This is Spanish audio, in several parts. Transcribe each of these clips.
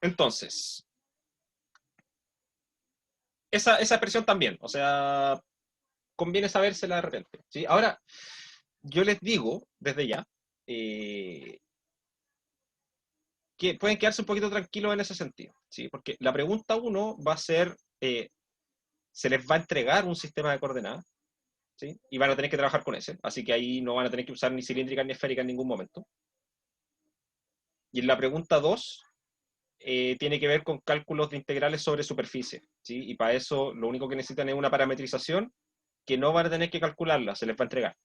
Entonces, esa expresión también, o sea, conviene sabérsela de repente, ¿sí? Ahora, yo les digo, desde ya, eh, que pueden quedarse un poquito tranquilos en ese sentido, ¿sí? Porque la pregunta uno va a ser, se les va a entregar un sistema de coordenadas, ¿sí? Y van a tener que trabajar con ese, así que ahí no van a tener que usar ni cilíndrica ni esférica en ningún momento. Y en la pregunta 2 tiene que ver con cálculos de integrales sobre superficie, ¿sí? Y para eso lo único que necesitan es una parametrización que no van a tener que calcularla, se les va a entregar,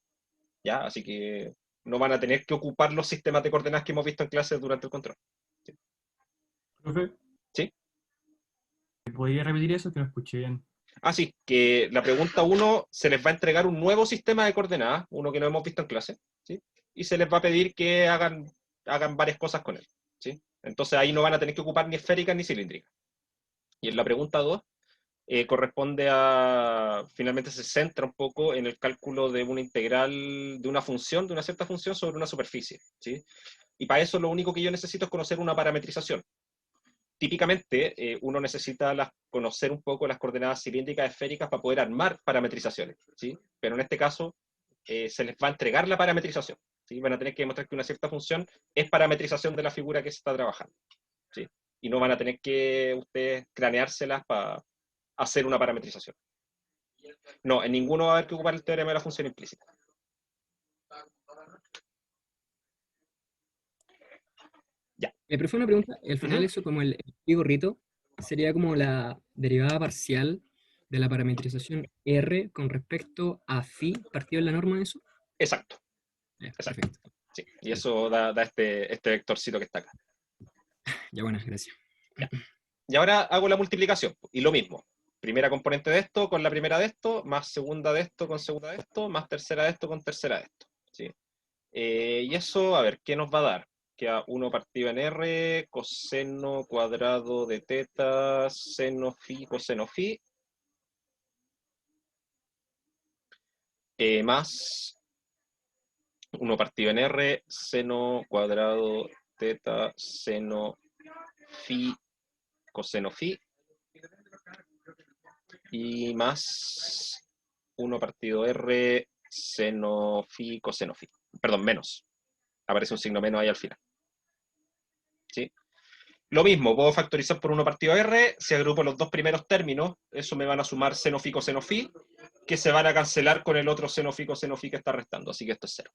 ¿ya? Así que no van a tener que ocupar los sistemas de coordenadas que hemos visto en clases durante el control. ¿Sí? Profe, ¿Sí? ¿podría repetir eso? Que no escuché bien. Así que la pregunta uno se les va a entregar un nuevo sistema de coordenadas, uno que no hemos visto en clase, ¿sí? Y se les va a pedir que hagan varias cosas con él, ¿sí? Entonces ahí no van a tener que ocupar ni esféricas ni cilíndricas. Y en la pregunta 2 corresponde a, finalmente se centra un poco en el cálculo de una integral de una función, de una cierta función sobre una superficie, ¿sí? Y para eso lo único que yo necesito es conocer una parametrización. Típicamente uno necesita conocer un poco las coordenadas cilíndricas esféricas para poder armar parametrizaciones, ¿sí? Pero en este caso se les va a entregar la parametrización, ¿sí? Van a tener que demostrar que una cierta función es parametrización de la figura que se está trabajando, ¿sí? Y no van a tener que ustedes craneárselas para hacer una parametrización. No, en ninguno va a haber que ocupar el teorema de la función implícita. Ya. Profe, una pregunta. Al Uh final, -huh. eso como el gorrito sería como la derivada parcial de la parametrización R con respecto a phi partido de la norma de eso. Exacto, Ya, exacto. perfecto. Sí. Y Eso. eso da este vectorcito que está acá. Ya, bueno, gracias. Ya. Y ahora hago la multiplicación. Y lo mismo. Primera componente de esto con la primera de esto, más segunda de esto con segunda de esto, más tercera de esto con tercera de esto. ¿Sí? Y eso, a ver, ¿qué nos va a dar? Queda 1 partido en R, coseno cuadrado de teta, seno phi, coseno phi, más 1 partido en R, seno cuadrado teta, seno phi, coseno phi, y más 1 partido R, seno phi, coseno phi. Perdón, menos. Aparece un signo menos ahí al final. ¿Sí? Lo mismo, puedo factorizar por 1 partido R, si agrupo los dos primeros términos, eso me van a sumar seno phi, coseno phi, que se van a cancelar con el otro seno phi, coseno phi que está restando, así que esto es 0.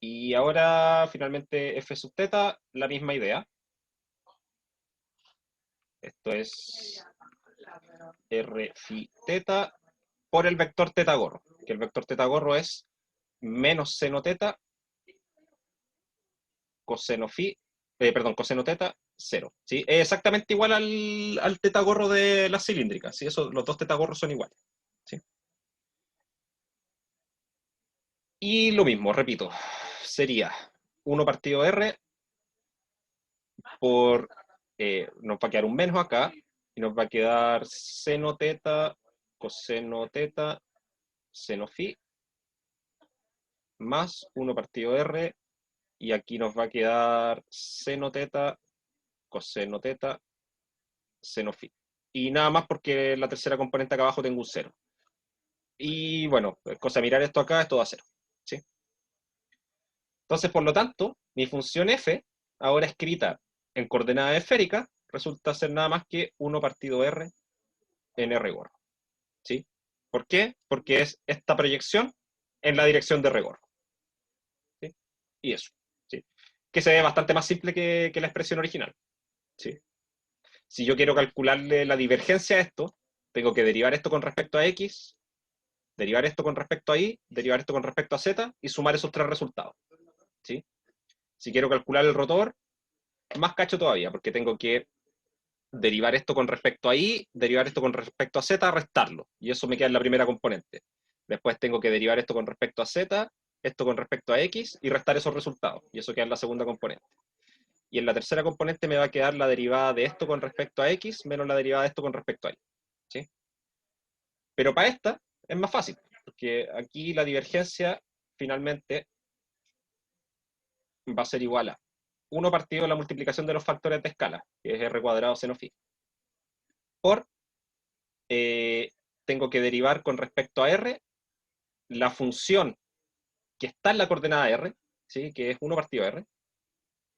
Y ahora, finalmente, f sub teta, la misma idea. Esto es r phi teta por el vector teta gorro, que el vector teta gorro es menos seno teta, coseno phi, perdón, coseno teta, 0. ¿Sí? Es exactamente igual al teta gorro de las cilíndricas, ¿sí? Eso, los dos teta gorros son iguales. ¿Sí? Y lo mismo, repito, sería 1 partido R por, nos va a quedar un menos acá, y nos va a quedar seno teta, coseno teta, seno phi, más 1 partido R, y aquí nos va a quedar seno teta, coseno teta, seno phi. Y nada más porque la tercera componente acá abajo tengo un 0. Y bueno, cosa de mirar esto acá, esto va a 0. ¿Sí? Entonces, por lo tanto, mi función f, ahora escrita en coordenada esférica, resulta ser nada más que 1 partido r en r gorro. ¿Sí? ¿Por qué? Porque es esta proyección en la dirección de r gorro. ¿Sí? Y eso. ¿Sí? Que se ve bastante más simple que la expresión original. ¿Sí? Si yo quiero calcularle la divergencia a esto, tengo que derivar esto con respecto a x, derivar esto con respecto a y, derivar esto con respecto a z y sumar esos tres resultados. ¿Sí? Si quiero calcular el rotor, más cacho todavía, porque tengo que derivar esto con respecto a y, derivar esto con respecto a z, restarlo. Y eso me queda en la primera componente. Después tengo que derivar esto con respecto a z, esto con respecto a x y restar esos resultados. Y eso queda en la segunda componente. Y en la tercera componente me va a quedar la derivada de esto con respecto a x menos la derivada de esto con respecto a y. ¿Sí? Pero para esta es más fácil, porque aquí la divergencia finalmente va a ser igual a 1 partido la multiplicación de los factores de escala, que es r cuadrado seno phi, por, tengo que derivar con respecto a r la función que está en la coordenada r, ¿sí? Que es 1 partido r,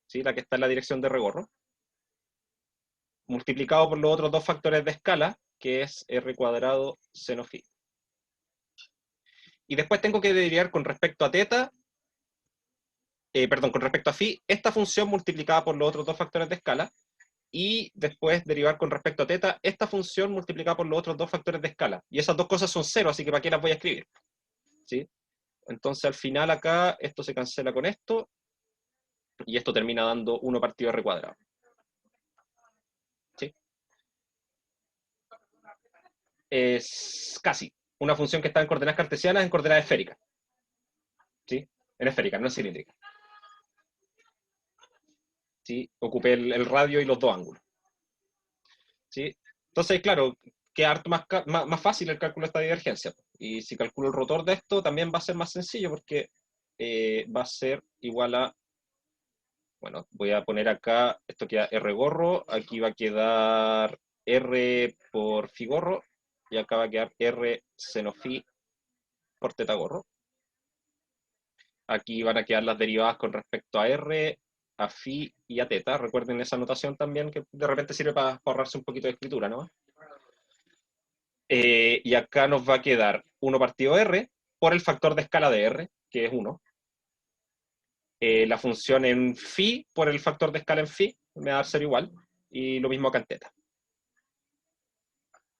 ¿sí? La que está en la dirección de r gorro, multiplicado por los otros 2 factores de escala, que es r cuadrado seno phi. Y después tengo que derivar con respecto a teta, con respecto a phi, esta función multiplicada por los otros 2 factores de escala, y después derivar con respecto a teta, esta función multiplicada por los otros 2 factores de escala. Y esas dos cosas son 0, así que ¿para qué las voy a escribir? ¿Sí? Entonces al final acá, esto se cancela con esto, y esto termina dando 1 partido r cuadrado. ¿Sí? Es casi una función que está en coordenadas cartesianas en coordenadas esféricas. ¿Sí? En esférica, no en cilíndrica. ¿Sí? Ocupé el radio y los 2 ángulos. ¿Sí? Entonces, claro, queda harto más fácil el cálculo de esta divergencia. Y si calculo el rotor de esto, también va a ser más sencillo porque va a ser igual a, bueno, voy a poner acá, esto queda r gorro, aquí va a quedar r por phi gorro, y acá va a quedar r seno phi por teta gorro. Aquí van a quedar las derivadas con respecto a r, a phi y a teta. Recuerden esa notación también, que de repente sirve para ahorrarse un poquito de escritura, ¿no? Y acá nos va a quedar 1 partido r por el factor de escala de r, que es 1. La función en phi por el factor de escala en phi me va a dar 0 igual. Y lo mismo acá en teta.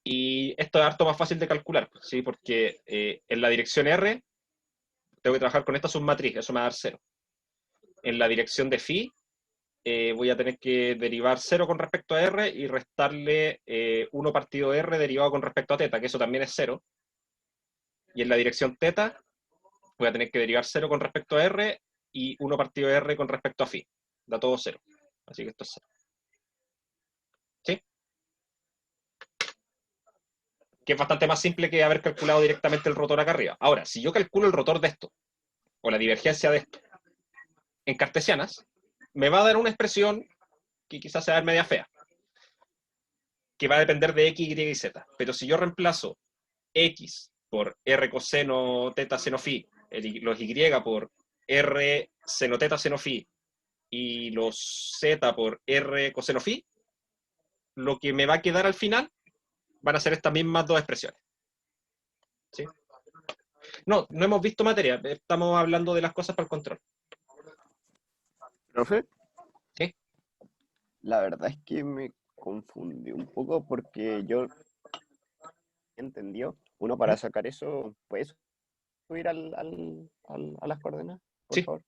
Y esto es harto más fácil de calcular, ¿sí? Porque en la dirección r tengo que trabajar con esta submatriz, eso me va a dar 0. En la dirección de phi voy a tener que derivar 0 con respecto a r y restarle 1 partido r derivado con respecto a teta, que eso también es 0. Y en la dirección teta voy a tener que derivar 0 con respecto a r y 1 partido r con respecto a phi. Da todo 0. Así que esto es 0. ¿Sí? Que es bastante más simple que haber calculado directamente el rotor acá arriba. Ahora, si yo calculo el rotor de esto, o la divergencia de esto, en cartesianas, me va a dar una expresión que quizás sea media fea, que va a depender de x, y y z. Pero si yo reemplazo x por r coseno teta seno phi, los y por r seno teta seno phi, y los z por r coseno phi, lo que me va a quedar al final van a ser estas mismas 2 expresiones. ¿Sí? No hemos visto materia, estamos hablando de las cosas para el control. ¿Profe? ¿Sí? La verdad es que me confundí un poco porque yo entendió. Uno para sacar eso, ¿puedes subir a las coordenadas, por Sí. favor?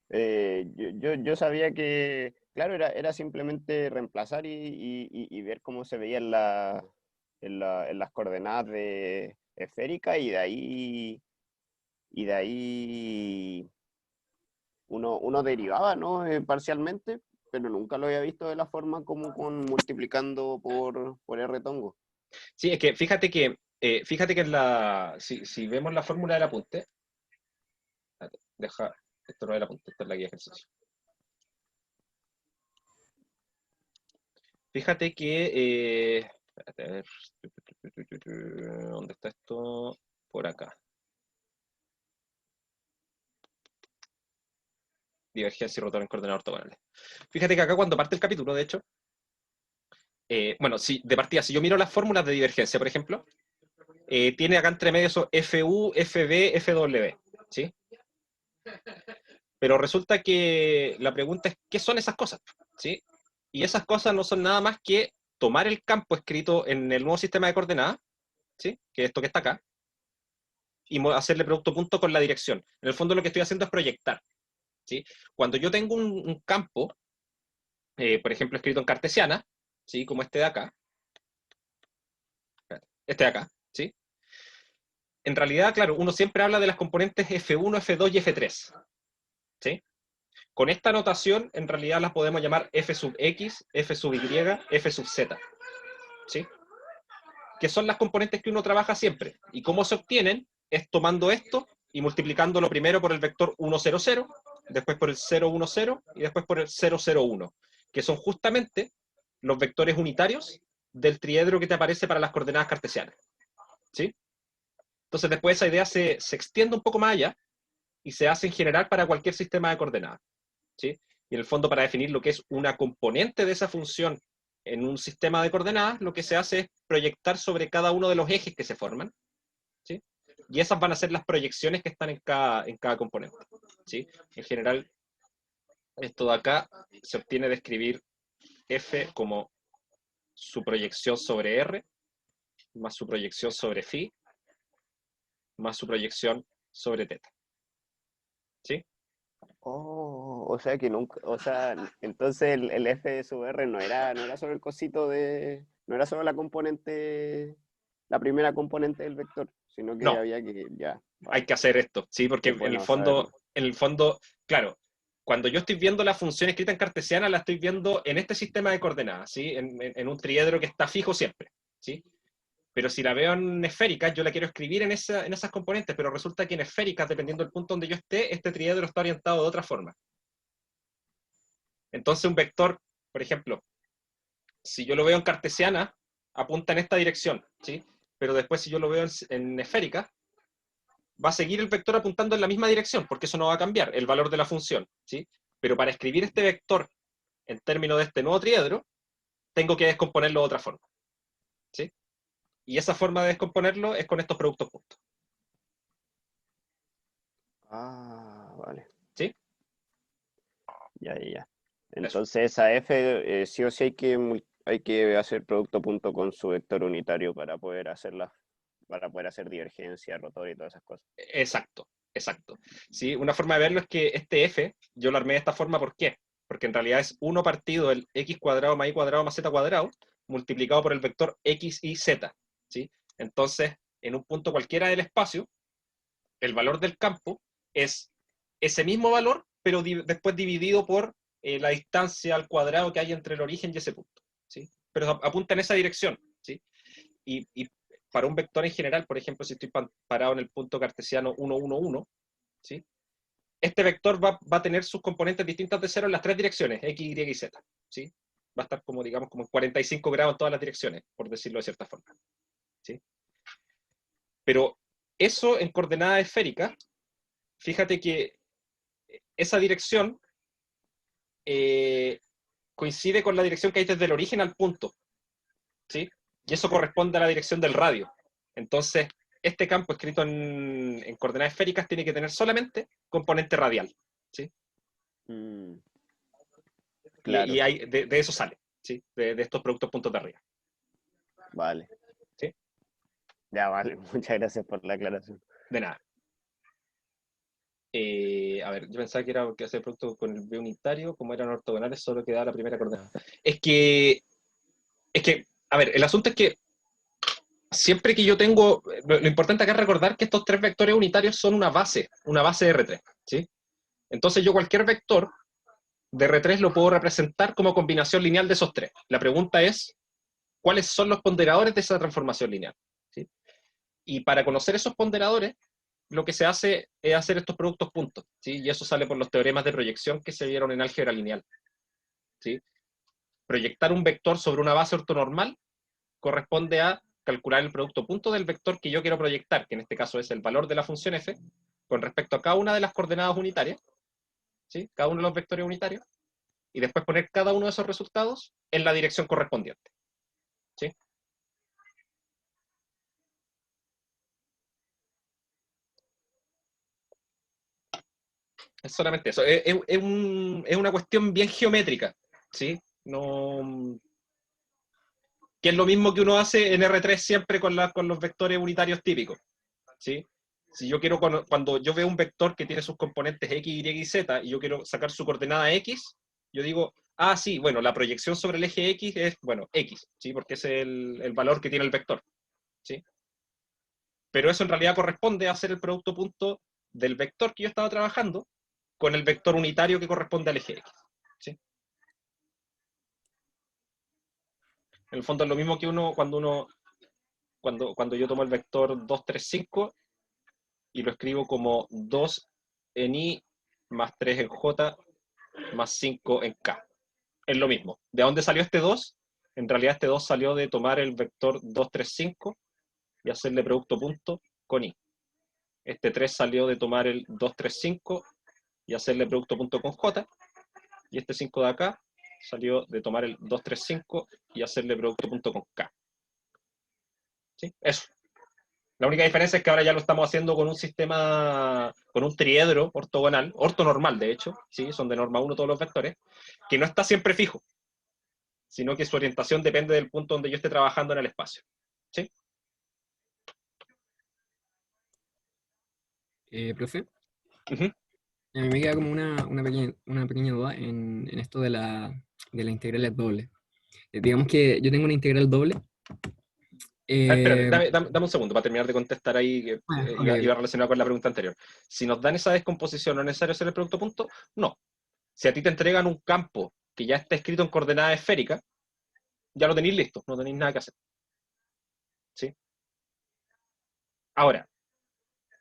Yo sabía que, claro, era simplemente reemplazar y ver cómo se veía en las coordenadas de esférica y de ahí uno derivaba, ¿no? Parcialmente, pero nunca lo había visto de la forma como multiplicando por R tongo. Sí, es que fíjate que si vemos la fórmula del apunte, esto no es el apunte, esta es la guía de ejercicio. Fíjate que, espérate, a ver, ¿dónde está esto? Por acá. Divergencia y rotor en coordenadas ortogonales. Fíjate que acá cuando parte el capítulo, de hecho, bueno, de partida, si yo miro las fórmulas de divergencia, por ejemplo, tiene acá entre medio eso FU, FB, FW, ¿sí? Pero resulta que la pregunta es, ¿qué son esas cosas? ¿Sí? Y esas cosas no son nada más que tomar el campo escrito en el nuevo sistema de coordenadas, ¿sí? Que es esto que está acá, y hacerle producto punto con la dirección. En el fondo lo que estoy haciendo es proyectar, ¿sí? Cuando yo tengo un campo, por ejemplo, escrito en cartesiana, ¿sí? Como este de acá, este de acá, ¿sí? En realidad, claro, uno siempre habla de las componentes F1, F2 y F3, ¿sí? Con esta notación, en realidad las podemos llamar F sub X, F sub Y, F sub Z, ¿sí? Que son las componentes que uno trabaja siempre. ¿Y cómo se obtienen? Es tomando esto y multiplicándolo primero por el vector 1, 0, 0, después por el 0, 1, 0 y después por el 0, 0, 1, que son justamente los vectores unitarios del triedro que te aparece para las coordenadas cartesianas. ¿Sí? Entonces después esa idea se extiende un poco más allá y se hace en general para cualquier sistema de coordenadas. ¿Sí? Y en el fondo, para definir lo que es una componente de esa función en un sistema de coordenadas, lo que se hace es proyectar sobre cada uno de los ejes que se forman, ¿sí? Y esas van a ser las proyecciones que están en cada componente, ¿sí? En general, esto de acá se obtiene de escribir F como su proyección sobre R, más su proyección sobre phi, más su proyección sobre teta. ¿Sí? Oh, o sea que nunca, o sea, entonces el F de sub R no era solo el cosito no era solo la componente, la primera componente del vector, sino que No, había que, ya, hay vale, que hacer esto, ¿sí? Porque es bueno saberlo. en el fondo, claro, cuando yo estoy viendo la función escrita en cartesiana, la estoy viendo en este sistema de coordenadas, ¿sí? En un triedro que está fijo siempre, ¿sí? Pero si la veo en esféricas, yo la quiero escribir en esas componentes, pero resulta que en esféricas, dependiendo del punto donde yo esté, este triedro está orientado de otra forma. Entonces un vector, por ejemplo, si yo lo veo en cartesiana, apunta en esta dirección, ¿sí? Pero después si yo lo veo en esférica, va a seguir el vector apuntando en la misma dirección, porque eso no va a cambiar, el valor de la función, ¿sí? Pero para escribir este vector en términos de este nuevo triedro, tengo que descomponerlo de otra forma, ¿sí? Y esa forma de descomponerlo es con estos productos puntos, Ah, vale, ¿sí? ya. Eso. Entonces esa F sí o sí hay que hacer producto punto con su vector unitario para poder hacer divergencia, rotor y todas esas cosas. Exacto, exacto. ¿Sí? Una forma de verlo es que este f, yo lo armé de esta forma, ¿por qué? Porque en realidad es 1 partido el x cuadrado más y cuadrado más z cuadrado, multiplicado por el vector x y z, ¿sí? Entonces, en un punto cualquiera del espacio, el valor del campo es ese mismo valor, pero después dividido por la distancia al cuadrado que hay entre el origen y ese punto, ¿sí? Pero apunta en esa dirección, ¿sí? Y para un vector en general, por ejemplo, si estoy parado en el punto cartesiano 1, 1, 1, ¿sí? Este vector va a tener sus componentes distintas de 0 en las tres direcciones, x, y y z, ¿sí? Va a estar como, digamos, como en 45 grados en todas las direcciones, por decirlo de cierta forma, ¿sí? Pero eso en coordenadas esféricas, fíjate que esa dirección coincide con la dirección que hay desde el origen al punto, ¿sí? Y eso corresponde a la dirección del radio. Entonces, este campo escrito en coordenadas esféricas tiene que tener solamente componente radial, ¿sí? Mm, Y claro, de eso sale, ¿sí? De estos productos puntos de arriba, vale. ¿sí? Ya, vale. Muchas gracias por la aclaración. De nada. A ver, yo pensaba que era que hacer producto con el B unitario, como eran ortogonales, solo quedaba la primera coordenada. A ver, el asunto es que siempre que yo tengo, lo importante acá es recordar que estos tres vectores unitarios son una base de R3, ¿sí? Entonces yo cualquier vector de R3 lo puedo representar como combinación lineal de esos tres. La pregunta es, ¿cuáles son los ponderadores de esa transformación lineal? ¿Sí? Y para conocer esos ponderadores, lo que se hace es hacer estos productos puntos, ¿sí? Y eso sale por los teoremas de proyección que se vieron en álgebra lineal, ¿sí? Proyectar un vector sobre una base ortonormal corresponde a calcular el producto punto del vector que yo quiero proyectar, que en este caso es el valor de la función f, con respecto a cada una de las coordenadas unitarias, ¿sí? Cada uno de los vectores unitarios, y después poner cada uno de esos resultados en la dirección correspondiente, ¿sí? Es solamente eso. Es una cuestión bien geométrica, ¿sí? No, que es lo mismo que uno hace en R3 siempre con los vectores unitarios típicos, ¿sí? Si yo quiero, cuando yo veo un vector que tiene sus componentes x, y y z, y yo quiero sacar su coordenada x, yo digo, ah, sí, bueno, la proyección sobre el eje x es, bueno, x, ¿sí? Porque es el valor que tiene el vector, ¿sí? Pero eso en realidad corresponde a hacer el producto punto del vector que yo estaba trabajando con el vector unitario que corresponde al eje x, ¿sí? En el fondo es lo mismo que cuando yo tomo el vector 2, 3, 5 y lo escribo como 2 en i más 3 en J, más 5 en K. Es lo mismo. ¿De dónde salió este 2? En realidad este 2 salió de tomar el vector 2, 3, 5 y hacerle producto punto con I. Este 3 salió de tomar el 2, 3, 5 y hacerle producto punto con J. Y este 5 de acá salió de tomar el 2, 3, 5 y hacerle producto punto con K. ¿Sí? Eso. La única diferencia es que ahora ya lo estamos haciendo con un sistema, con un triedro ortogonal, ortonormal de hecho, ¿sí? Son de norma 1 todos los vectores, que no está siempre fijo, sino que su orientación depende del punto donde yo esté trabajando en el espacio. ¿Sí? Profe, Uh-huh. a mí me queda como una pequeña duda en esto de la integral doble. Digamos que yo tengo una integral doble. Espérate, dame un segundo para terminar de contestar ahí, que Ok. iba relacionado con la pregunta anterior. Si nos dan esa descomposición, ¿no es necesario hacer el producto punto? No. Si a ti te entregan un campo que ya está escrito en coordenadas esféricas, ya lo tenéis listo, no tenéis nada que hacer. ¿Sí? Ahora,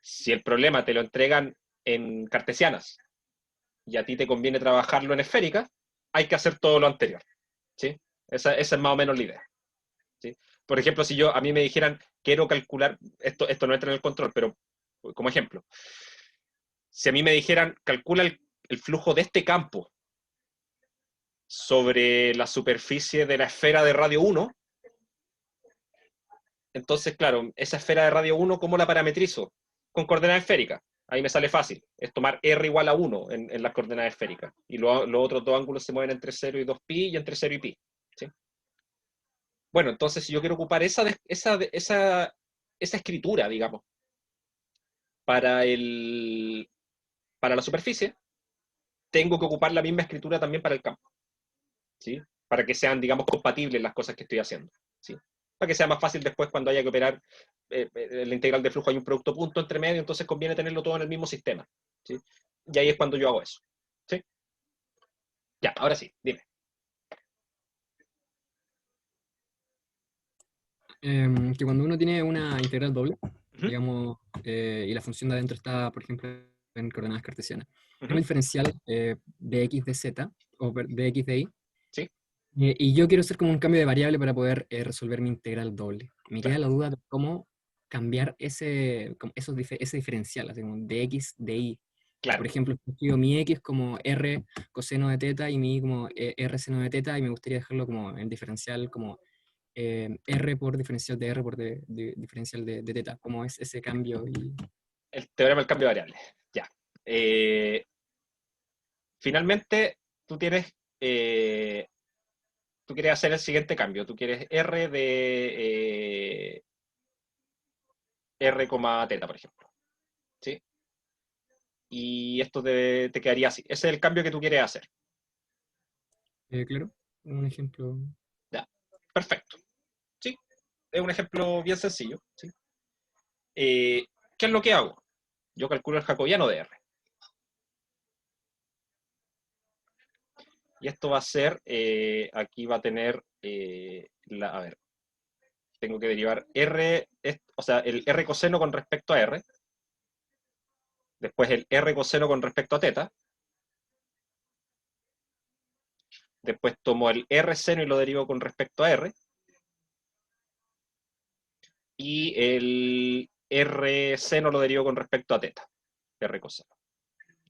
si el problema te lo entregan en cartesianas y a ti te conviene trabajarlo en esféricas, hay que hacer todo lo anterior. ¿Sí? Esa es más o menos la idea. ¿Sí? Por ejemplo, si a mí me dijeran, quiero calcular, esto no entra en el control, pero como ejemplo, si a mí me dijeran, calcula el flujo de este campo sobre la superficie de la esfera de radio 1, entonces, claro, esa esfera de radio 1, ¿cómo la parametrizo? Con coordenadas esféricas. Ahí me sale fácil. Es tomar R igual a 1 en las coordenadas esféricas. Y los otros dos ángulos se mueven entre 0 y 2pi y entre 0 y pi. ¿Sí? Bueno, entonces si yo quiero ocupar esa escritura, digamos, para la superficie, tengo que ocupar la misma escritura también para el campo. ¿Sí? Para que sean, digamos, compatibles las cosas que estoy haciendo. ¿Sí? Para que sea más fácil después cuando haya que operar la integral de flujo, hay un producto punto entre medio, entonces conviene tenerlo todo en el mismo sistema. ¿Sí? Y ahí es cuando yo hago eso. ¿Sí? Ya, ahora sí, dime. Que cuando uno tiene una integral doble, Uh-huh. digamos, y la función de adentro está, por ejemplo, en coordenadas cartesianas, tengo Uh-huh. el diferencial de x de z, o de x de y, Sí. Y yo quiero hacer como un cambio de variable para poder resolver mi integral doble. Me queda Claro. la duda de cómo cambiar ese diferencial, así como de x de y. Claro. Por ejemplo, escribo mi x como r coseno de teta y mi y como r seno de teta, y me gustaría dejarlo como en diferencial como r por diferencial de r por diferencial de teta. ¿Cómo es ese cambio? El teorema del cambio de variables. Ya. Finalmente, tú quieres hacer el siguiente cambio. Tú quieres r de r, teta, por ejemplo. ¿Sí? Y esto te quedaría así. Ese es el cambio que tú quieres hacer. Claro, un ejemplo. Ya. Perfecto. ¿Sí? Es un ejemplo bien sencillo. ¿Sí? ¿Qué es lo que hago? Yo calculo el jacobiano de R. Y esto va a ser, aquí va a tener, a ver, tengo que derivar R, o sea, el R coseno con respecto a R. Después el R coseno con respecto a teta. Después tomo el R seno y lo derivo con respecto a R. Y el R seno lo derivo con respecto a teta. R coseno.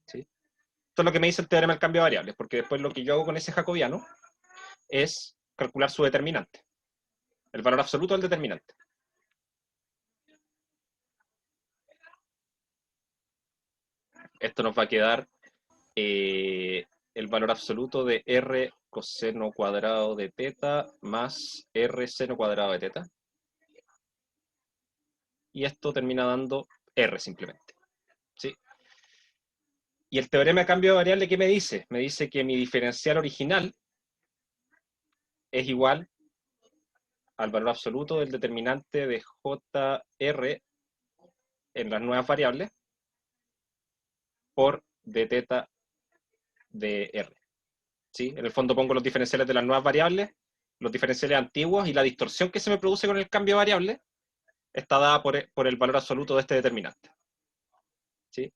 ¿Sí? Esto es lo que me dice el teorema del cambio de variables, porque después lo que yo hago con ese jacobiano es calcular su determinante. El valor absoluto del determinante. Esto nos va a quedar el valor absoluto de R coseno cuadrado de teta más R seno cuadrado de teta. Y esto termina dando R simplemente. ¿Sí? Y el teorema de cambio de variable, ¿qué me dice? Me dice que mi diferencial original es igual al valor absoluto del determinante de JR en las nuevas variables por d teta de R. ¿Sí? En el fondo pongo los diferenciales de las nuevas variables, los diferenciales antiguos, y la distorsión que se me produce con el cambio de variable está dada por el valor absoluto de este determinante. ¿Sí?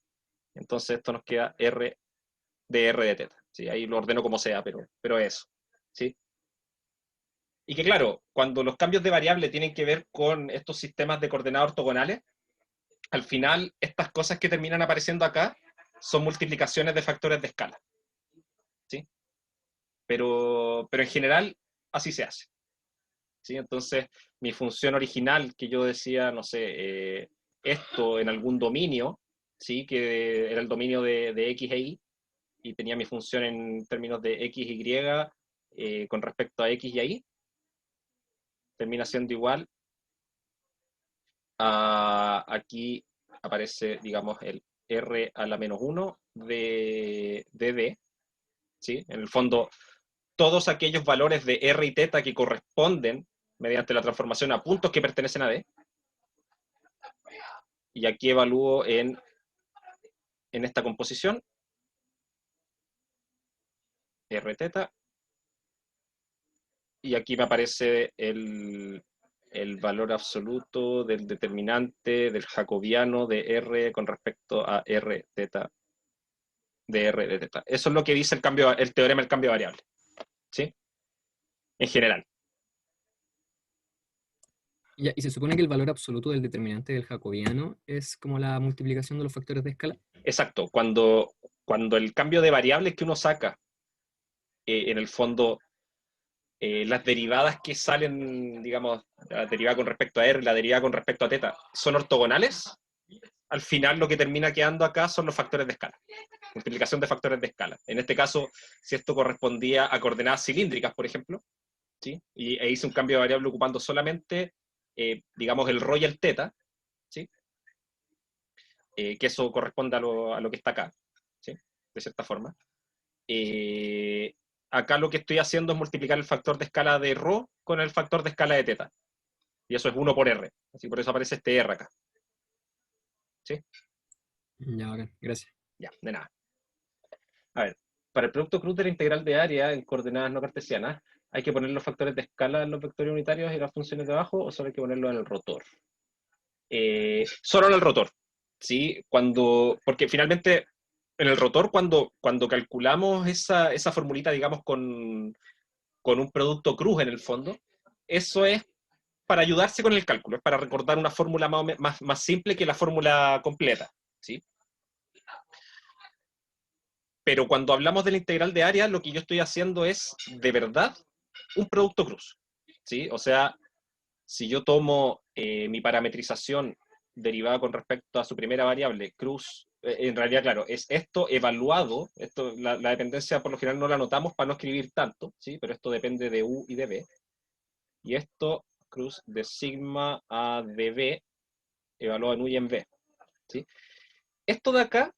Entonces esto nos queda R de R de teta. ¿Sí? Ahí lo ordeno como sea, pero eso. ¿Sí? Y que claro, cuando los cambios de variable tienen que ver con estos sistemas de coordenadas ortogonales, al final estas cosas que terminan apareciendo acá son multiplicaciones de factores de escala. ¿Sí? Pero en general así se hace. ¿Sí? Entonces, mi función original que yo decía, no sé, esto en algún dominio, ¿sí? Que era el dominio de X e Y, y tenía mi función en términos de X, Y, con respecto a X y a Y, termina siendo igual a, aquí aparece, digamos, el R a la menos 1 de D, ¿sí? En el fondo, todos aquellos valores de R y teta que corresponden mediante la transformación a puntos que pertenecen a D, y aquí evalúo en esta composición R teta, y aquí me aparece el valor absoluto del determinante del jacobiano de R con respecto a R teta de R de teta. Eso es lo que dice el teorema del cambio de variable, ¿sí? En general. Ya, y se supone que el valor absoluto del determinante del jacobiano es como la multiplicación de los factores de escala. Exacto. Cuando el cambio de variables que uno saca, en el fondo, las derivadas que salen, digamos, la derivada con respecto a R y la derivada con respecto a teta, son ortogonales, al final lo que termina quedando acá son los factores de escala. Multiplicación de factores de escala. En este caso, si esto correspondía a coordenadas cilíndricas, por ejemplo, ¿sí? Y hice un cambio de variable ocupando solamente, digamos, el ρ y el teta, ¿sí? Que eso corresponde a lo que está acá, ¿sí? De cierta forma. Acá lo que estoy haciendo es multiplicar el factor de escala de ρ con el factor de escala de teta. Y eso es 1 por R. Así por eso aparece este R acá. ¿Sí? Ya, bacán, gracias. Ya, de nada. A ver, para el producto cruz de la integral de área en coordenadas no cartesianas, ¿hay que poner los factores de escala en los vectores unitarios y las funciones de abajo, o solo hay que ponerlo en el rotor? Solo en el rotor, ¿sí? Porque finalmente en el rotor, cuando calculamos esa formulita, digamos, con un producto cruz en el fondo, eso es para ayudarse con el cálculo, es para recordar una fórmula más simple que la fórmula completa, ¿sí? Pero cuando hablamos de la integral de área, lo que yo estoy haciendo es, de verdad, un producto cruz, ¿sí? O sea, si yo tomo mi parametrización derivada con respecto a su primera variable, cruz, en realidad, claro, es esto evaluado, la dependencia por lo general no la anotamos para no escribir tanto, ¿sí? Pero esto depende de U y de B. Y esto, cruz de sigma a de B, evaluado en U y en B, ¿sí? Esto de acá,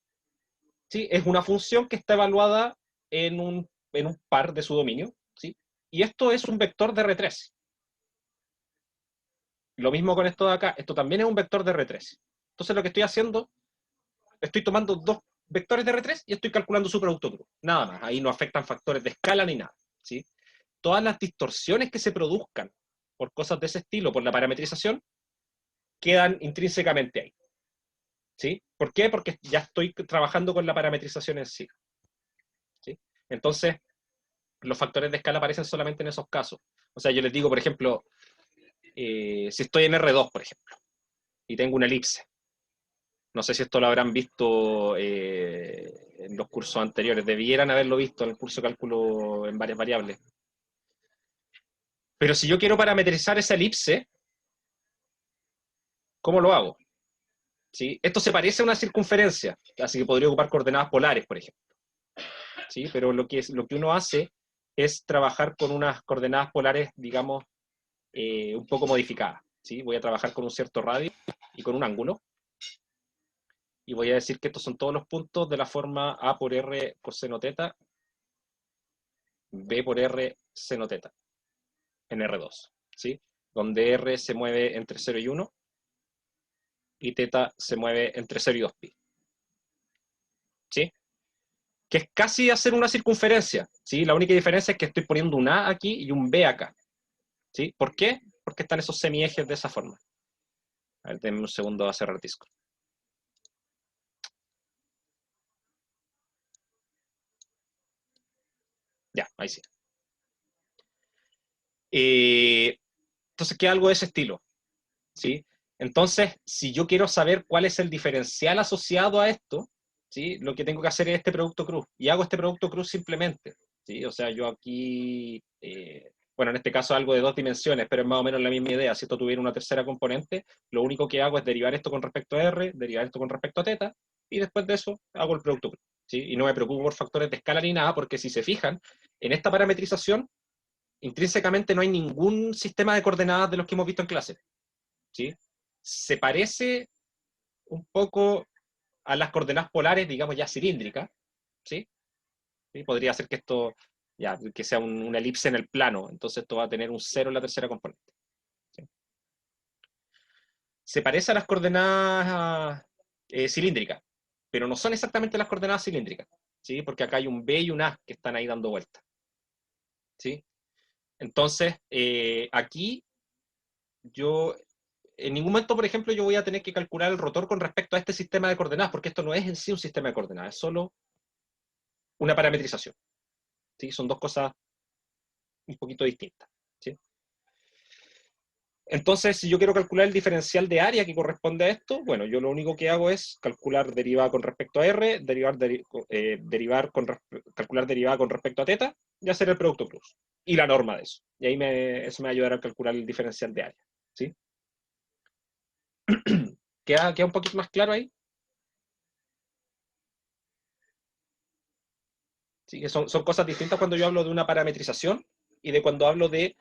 ¿sí? Es una función que está evaluada en un par de su dominio, ¿sí? Y esto es un vector de R3. Lo mismo con esto de acá, esto también es un vector de R3. Entonces lo que estoy haciendo, estoy tomando dos vectores de R3 y estoy calculando su producto cruz. Nada más, ahí no afectan factores de escala ni nada, ¿sí? Todas las distorsiones que se produzcan por cosas de ese estilo, por la parametrización, quedan intrínsecamente ahí, ¿sí? ¿Por qué? Porque ya estoy trabajando con la parametrización en sí, ¿sí? Entonces, los factores de escala aparecen solamente en esos casos. O sea, yo les digo, por ejemplo, si estoy en R2, por ejemplo, y tengo una elipse, no sé si esto lo habrán visto en los cursos anteriores, debieran haberlo visto en el curso de cálculo en varias variables. Pero si yo quiero parametrizar esa elipse, ¿cómo lo hago? ¿Sí? Esto se parece a una circunferencia, así que podría ocupar coordenadas polares, por ejemplo. ¿Sí? Pero lo que uno hace es trabajar con unas coordenadas polares, digamos, un poco modificadas. ¿Sí? Voy a trabajar con un cierto radio y con un ángulo. Y voy a decir que estos son todos los puntos de la forma A por R coseno teta, B por R seno teta, en R2. ¿Sí? Donde R se mueve entre 0 y 1, y teta se mueve entre 0 y 2pi. ¿Sí? Que es casi hacer una circunferencia, ¿sí? La única diferencia es que estoy poniendo un A aquí y un B acá, ¿sí? ¿Por qué? Porque están esos semiejes de esa forma. A ver, denme un segundo a cerrar Discord. Ahí sí. Entonces queda algo de ese estilo, ¿sí? Entonces, si yo quiero saber cuál es el diferencial asociado a esto, ¿sí? Lo que tengo que hacer es este producto cruz. Y hago este producto cruz simplemente, ¿sí? O sea, yo aquí, bueno, en este caso algo de 2 dimensiones, pero es más o menos la misma idea. Si esto tuviera una tercera componente, lo único que hago es derivar esto con respecto a R, derivar esto con respecto a θ, y después de eso hago el producto cruz, ¿sí? Y no me preocupo por factores de escala ni nada, porque si se fijan, en esta parametrización, intrínsecamente no hay ningún sistema de coordenadas de los que hemos visto en clase, ¿sí? Se parece un poco a las coordenadas polares, digamos ya cilíndricas, ¿sí? ¿Sí? Podría ser que esto, ya, que sea una elipse en el plano, entonces esto va a tener un 0 en la tercera componente, ¿sí? Se parece a las coordenadas cilíndricas, pero no son exactamente las coordenadas cilíndricas, ¿sí? Porque acá hay un B y un A que están ahí dando vuelta, ¿sí? Entonces, aquí yo en ningún momento, por ejemplo, yo voy a tener que calcular el rotor con respecto a este sistema de coordenadas, porque esto no es en sí un sistema de coordenadas, es solo una parametrización, ¿sí? Son dos cosas un poquito distintas, ¿sí? Entonces, si yo quiero calcular el diferencial de área que corresponde a esto, bueno, yo lo único que hago es calcular derivada con respecto a R, calcular derivada con respecto a θ, y hacer el producto cruz. Y la norma de eso. Y ahí eso me va a ayudar a calcular el diferencial de área, ¿sí? ¿Queda un poquito más claro ahí? ¿Sí? Son cosas distintas cuando yo hablo de una parametrización y de cuando hablo de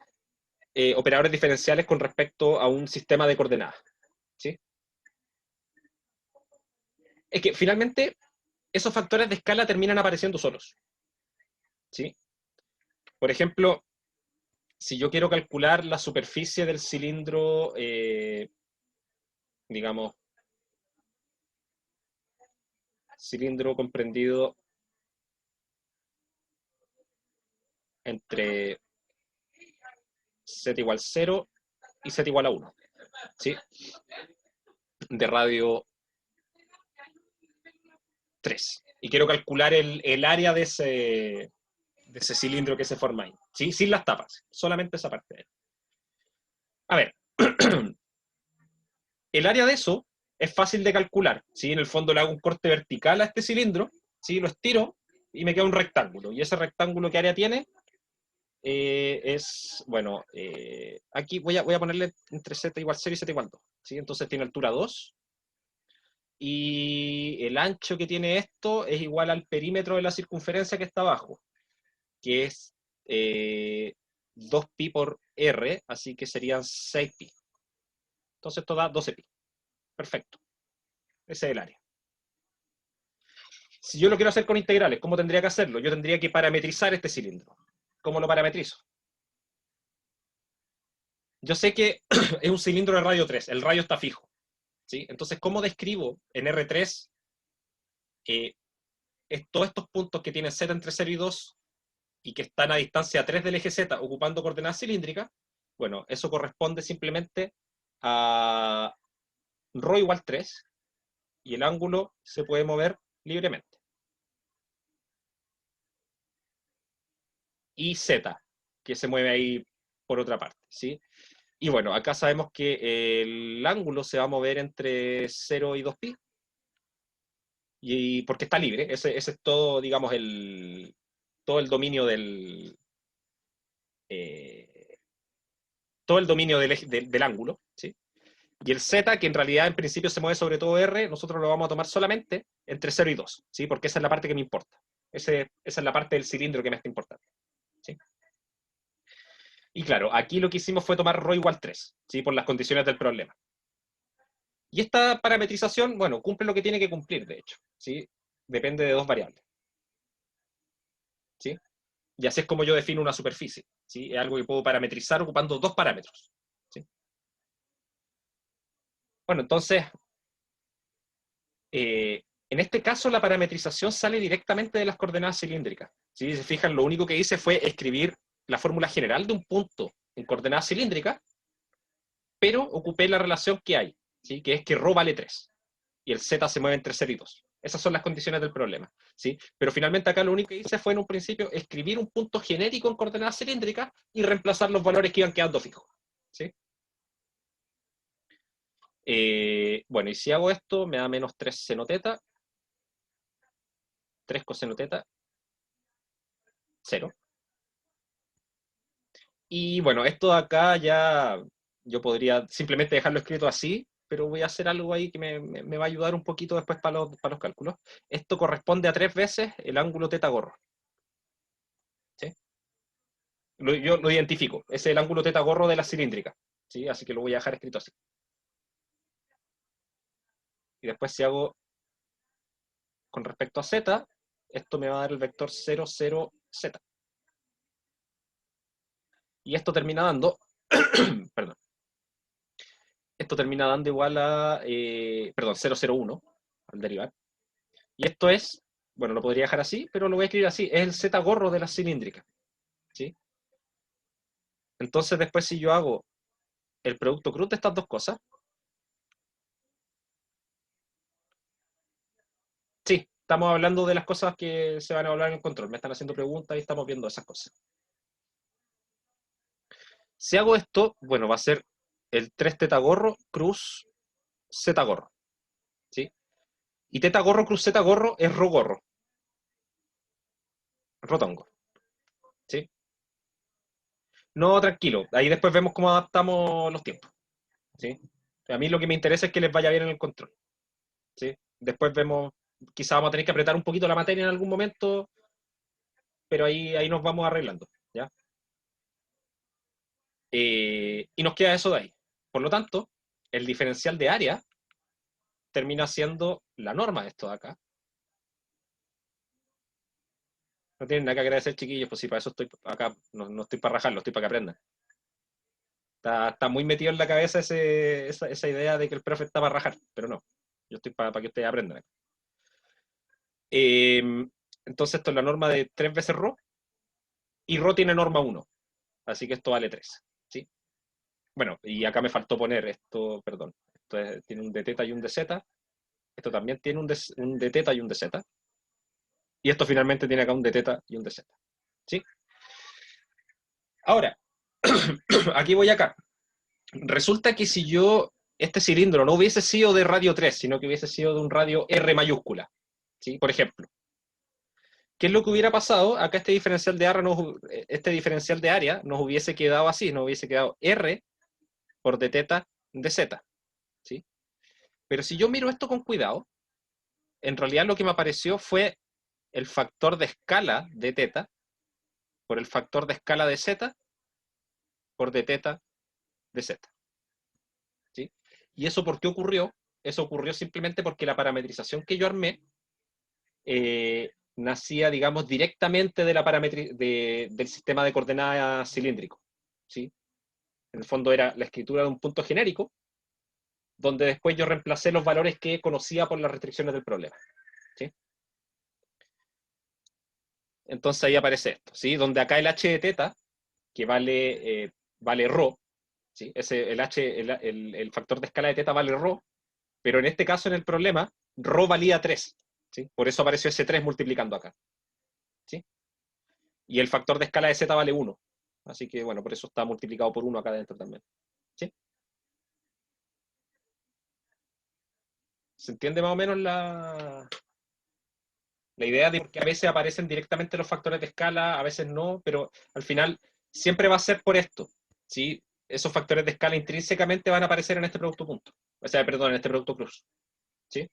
operadores diferenciales con respecto a un sistema de coordenadas, ¿sí? Es que finalmente esos factores de escala terminan apareciendo solos, ¿sí? Por ejemplo, si yo quiero calcular la superficie del cilindro, digamos, cilindro comprendido entre z igual 0 y z igual a 1, ¿sí? De radio 3. Y quiero calcular el área de ese cilindro que se forma ahí, ¿sí? Sin las tapas, solamente esa parte. A ver, el área de eso es fácil de calcular, ¿sí? En el fondo le hago un corte vertical a este cilindro, ¿sí? Lo estiro y me queda un rectángulo. ¿Y ese rectángulo qué área tiene? Es, bueno, aquí voy a ponerle entre z igual 0 y z igual 2, ¿sí? Entonces tiene altura 2, y el ancho que tiene esto es igual al perímetro de la circunferencia que está abajo, que es 2pi por r, así que serían 6pi. Entonces esto da 12pi. Perfecto. Ese es el área. Si yo lo quiero hacer con integrales, ¿cómo tendría que hacerlo? Yo tendría que parametrizar este cilindro. ¿Cómo lo parametrizo? Yo sé que es un cilindro de radio 3, el radio está fijo, ¿sí? Entonces, ¿cómo describo en R3 todos estos puntos que tienen z entre 0 y 2 y que están a distancia 3 del eje z ocupando coordenadas cilíndricas? Bueno, eso corresponde simplemente a ρ igual 3 y el ángulo se puede mover libremente. Y z, que se mueve ahí por otra parte, ¿sí? Y bueno, acá sabemos que el ángulo se va a mover entre 0 y 2pi, y porque está libre, ese es todo, digamos, todo el dominio del todo el dominio del ángulo, ¿sí? Y el z, que en realidad en principio se mueve sobre todo r, nosotros lo vamos a tomar solamente entre 0 y 2, ¿sí? Porque esa es la parte que me importa. Esa es la parte del cilindro que me está importando, ¿sí? Y claro, aquí lo que hicimos fue tomar ρ igual 3, ¿sí? Por las condiciones del problema. Y esta parametrización, bueno, cumple lo que tiene que cumplir, de hecho, ¿sí? Depende de dos variables, ¿sí? Y así es como yo defino una superficie, ¿sí? Es algo que puedo parametrizar ocupando dos parámetros, ¿sí? Bueno, entonces, en este caso la parametrización sale directamente de las coordenadas cilíndricas, ¿sí? Si se fijan, lo único que hice fue escribir la fórmula general de un punto en coordenadas cilíndricas, pero ocupé la relación que hay, ¿sí? Que es que ρ vale 3, y el z se mueve entre 0 y 2. Esas son las condiciones del problema, ¿sí? Pero finalmente acá lo único que hice fue en un principio escribir un punto genérico en coordenadas cilíndricas y reemplazar los valores que iban quedando fijos, ¿sí? Bueno, y si hago esto, me da menos 3 seno teta, 3 coseno teta, 0. Y bueno, esto de acá ya yo podría simplemente dejarlo escrito así, pero voy a hacer algo ahí que me va a ayudar un poquito después para los cálculos. Esto corresponde a 3 veces el ángulo teta gorro, ¿sí? Yo lo identifico, es el ángulo teta gorro de la cilíndrica, ¿sí? Así que lo voy a dejar escrito así. Y después si hago con respecto a z, esto me va a dar el vector 0, 0, z. Y esto termina dando, perdón, esto termina dando igual a, perdón, 0, 0, 1, al derivar. Y esto es, bueno, lo podría dejar así, pero lo voy a escribir así, es el z gorro de la cilíndrica, ¿sí? Entonces después si yo hago el producto cruz de estas dos cosas, sí, estamos hablando de las cosas que se van a evaluar en el control, me están haciendo preguntas y estamos viendo esas cosas. Si hago esto, bueno, va a ser el 3 teta gorro cruz z gorro, ¿sí? Y teta gorro cruz z gorro es rho gorro, rotongo, ¿sí? No, tranquilo, ahí después vemos cómo adaptamos los tiempos, ¿sí? A mí lo que me interesa es que les vaya bien en el control, ¿sí? Después vemos, quizá vamos a tener que apretar un poquito la materia en algún momento, pero ahí nos vamos arreglando, ¿ya? Y nos queda eso de ahí. Por lo tanto, el diferencial de área termina siendo la norma de esto de acá. No tienen nada que agradecer, chiquillos, pues si para eso estoy acá, no estoy para rajarlo, estoy para que aprendan. Está muy metido en la cabeza esa idea de que el profe está para rajar, pero no. Yo estoy para que ustedes aprendan. Entonces esto es la norma de 3 veces ρ, y ρ tiene norma 1, así que esto vale 3, ¿sí? Bueno, y acá me faltó poner esto, perdón, tiene un de teta y un de zeta, esto también tiene un de teta y un de zeta, y esto finalmente tiene acá un de teta y un de zeta, ¿sí? Ahora, aquí voy acá. Resulta que si este cilindro no hubiese sido de radio 3, sino que hubiese sido de un radio R mayúscula, ¿sí? Por ejemplo, ¿qué es lo que hubiera pasado? Acá este diferencial de área nos hubiese quedado así, nos hubiese quedado R por d teta de z, ¿sí? Pero si yo miro esto con cuidado, en realidad lo que me apareció fue el factor de escala de teta por el factor de escala de z por d teta de z, ¿sí? ¿Y eso por qué ocurrió? Eso ocurrió simplemente porque la parametrización que yo armé nacía, digamos, directamente de del sistema de coordenadas cilíndrico, ¿sí? En el fondo era la escritura de un punto genérico, donde después yo reemplacé los valores que conocía por las restricciones del problema, ¿sí? Entonces ahí aparece esto, ¿sí? Donde acá el h de teta, que vale ρ, ¿sí? El factor de escala de teta vale ρ, pero en este caso en el problema, ρ valía 3, ¿sí? Por eso apareció ese 3 multiplicando acá, ¿sí? Y el factor de escala de z vale 1, así que bueno, por eso está multiplicado por 1 acá adentro también, ¿sí? ¿Se entiende más o menos la idea de que a veces aparecen directamente los factores de escala, a veces no, pero al final siempre va a ser por esto, ¿sí? Esos factores de escala intrínsecamente van a aparecer en este producto punto, o sea, perdón, en este producto cruz, ¿sí?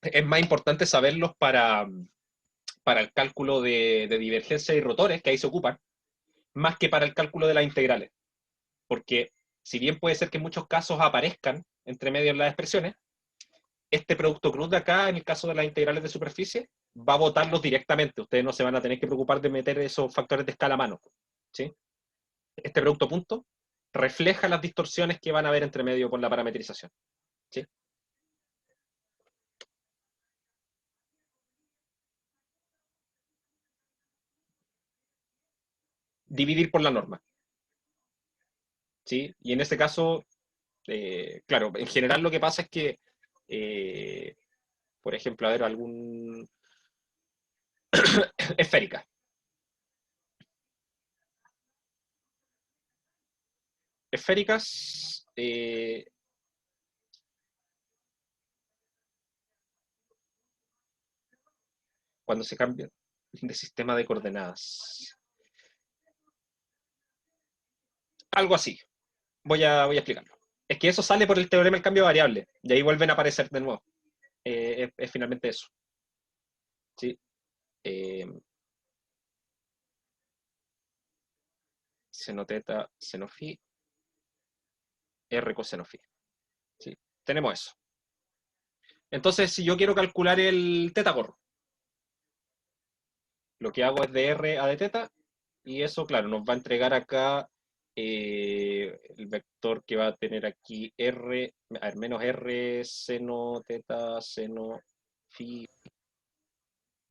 Es más importante saberlos para el cálculo de divergencia y rotores, que ahí se ocupan, más que para el cálculo de las integrales, porque si bien puede ser que en muchos casos aparezcan entre medio en las expresiones, este producto cruz de acá, en el caso de las integrales de superficie, va a botarlos directamente. Ustedes no se van a tener que preocupar de meter esos factores de escala a mano, ¿sí? Este producto punto refleja las distorsiones que van a haber entre medio por la parametrización, ¿sí? Dividir por la norma, ¿sí? Y en este caso, Claro, en general lo que pasa es que, por ejemplo, a ver, algún... esférica. Esféricas, cuando se cambia de sistema de coordenadas. Algo así. Voy a explicarlo. Es que eso sale por el teorema del cambio de variable, y ahí vuelven a aparecer de nuevo. Es finalmente eso. ¿Sí? Seno teta, seno phi, R coseno phi. ¿Sí? Tenemos eso. Entonces, si yo quiero calcular el teta gorro, lo que hago es de R a de teta, y eso, claro, nos va a entregar acá el vector que va a tener aquí R, a ver, menos R, seno teta, seno phi,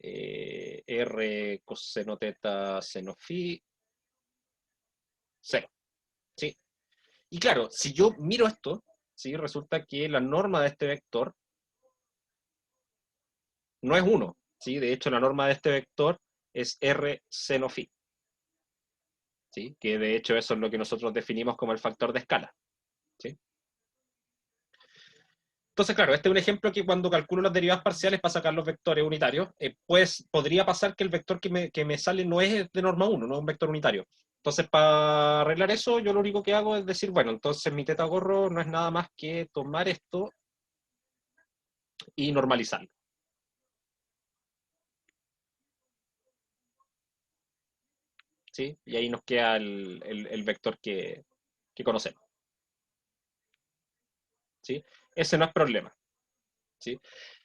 R coseno teta, seno phi, 0. ¿Sí? Y claro, si yo miro esto, ¿sí? Resulta que la norma de este vector no es 1. ¿Sí? De hecho, la norma de este vector es R seno phi. ¿Sí? Que de hecho eso es lo que nosotros definimos como el factor de escala. ¿Sí? Entonces, claro, este es un ejemplo que cuando calculo las derivadas parciales para sacar los vectores unitarios, pues podría pasar que el vector que me sale no es de norma 1, no es un vector unitario. Entonces, para arreglar eso, yo lo único que hago es decir, bueno, entonces mi teta gorro no es nada más que tomar esto y normalizarlo. ¿Sí? Y ahí nos queda el vector que conocemos. ¿Sí? Ese no es problema. ¿Sí?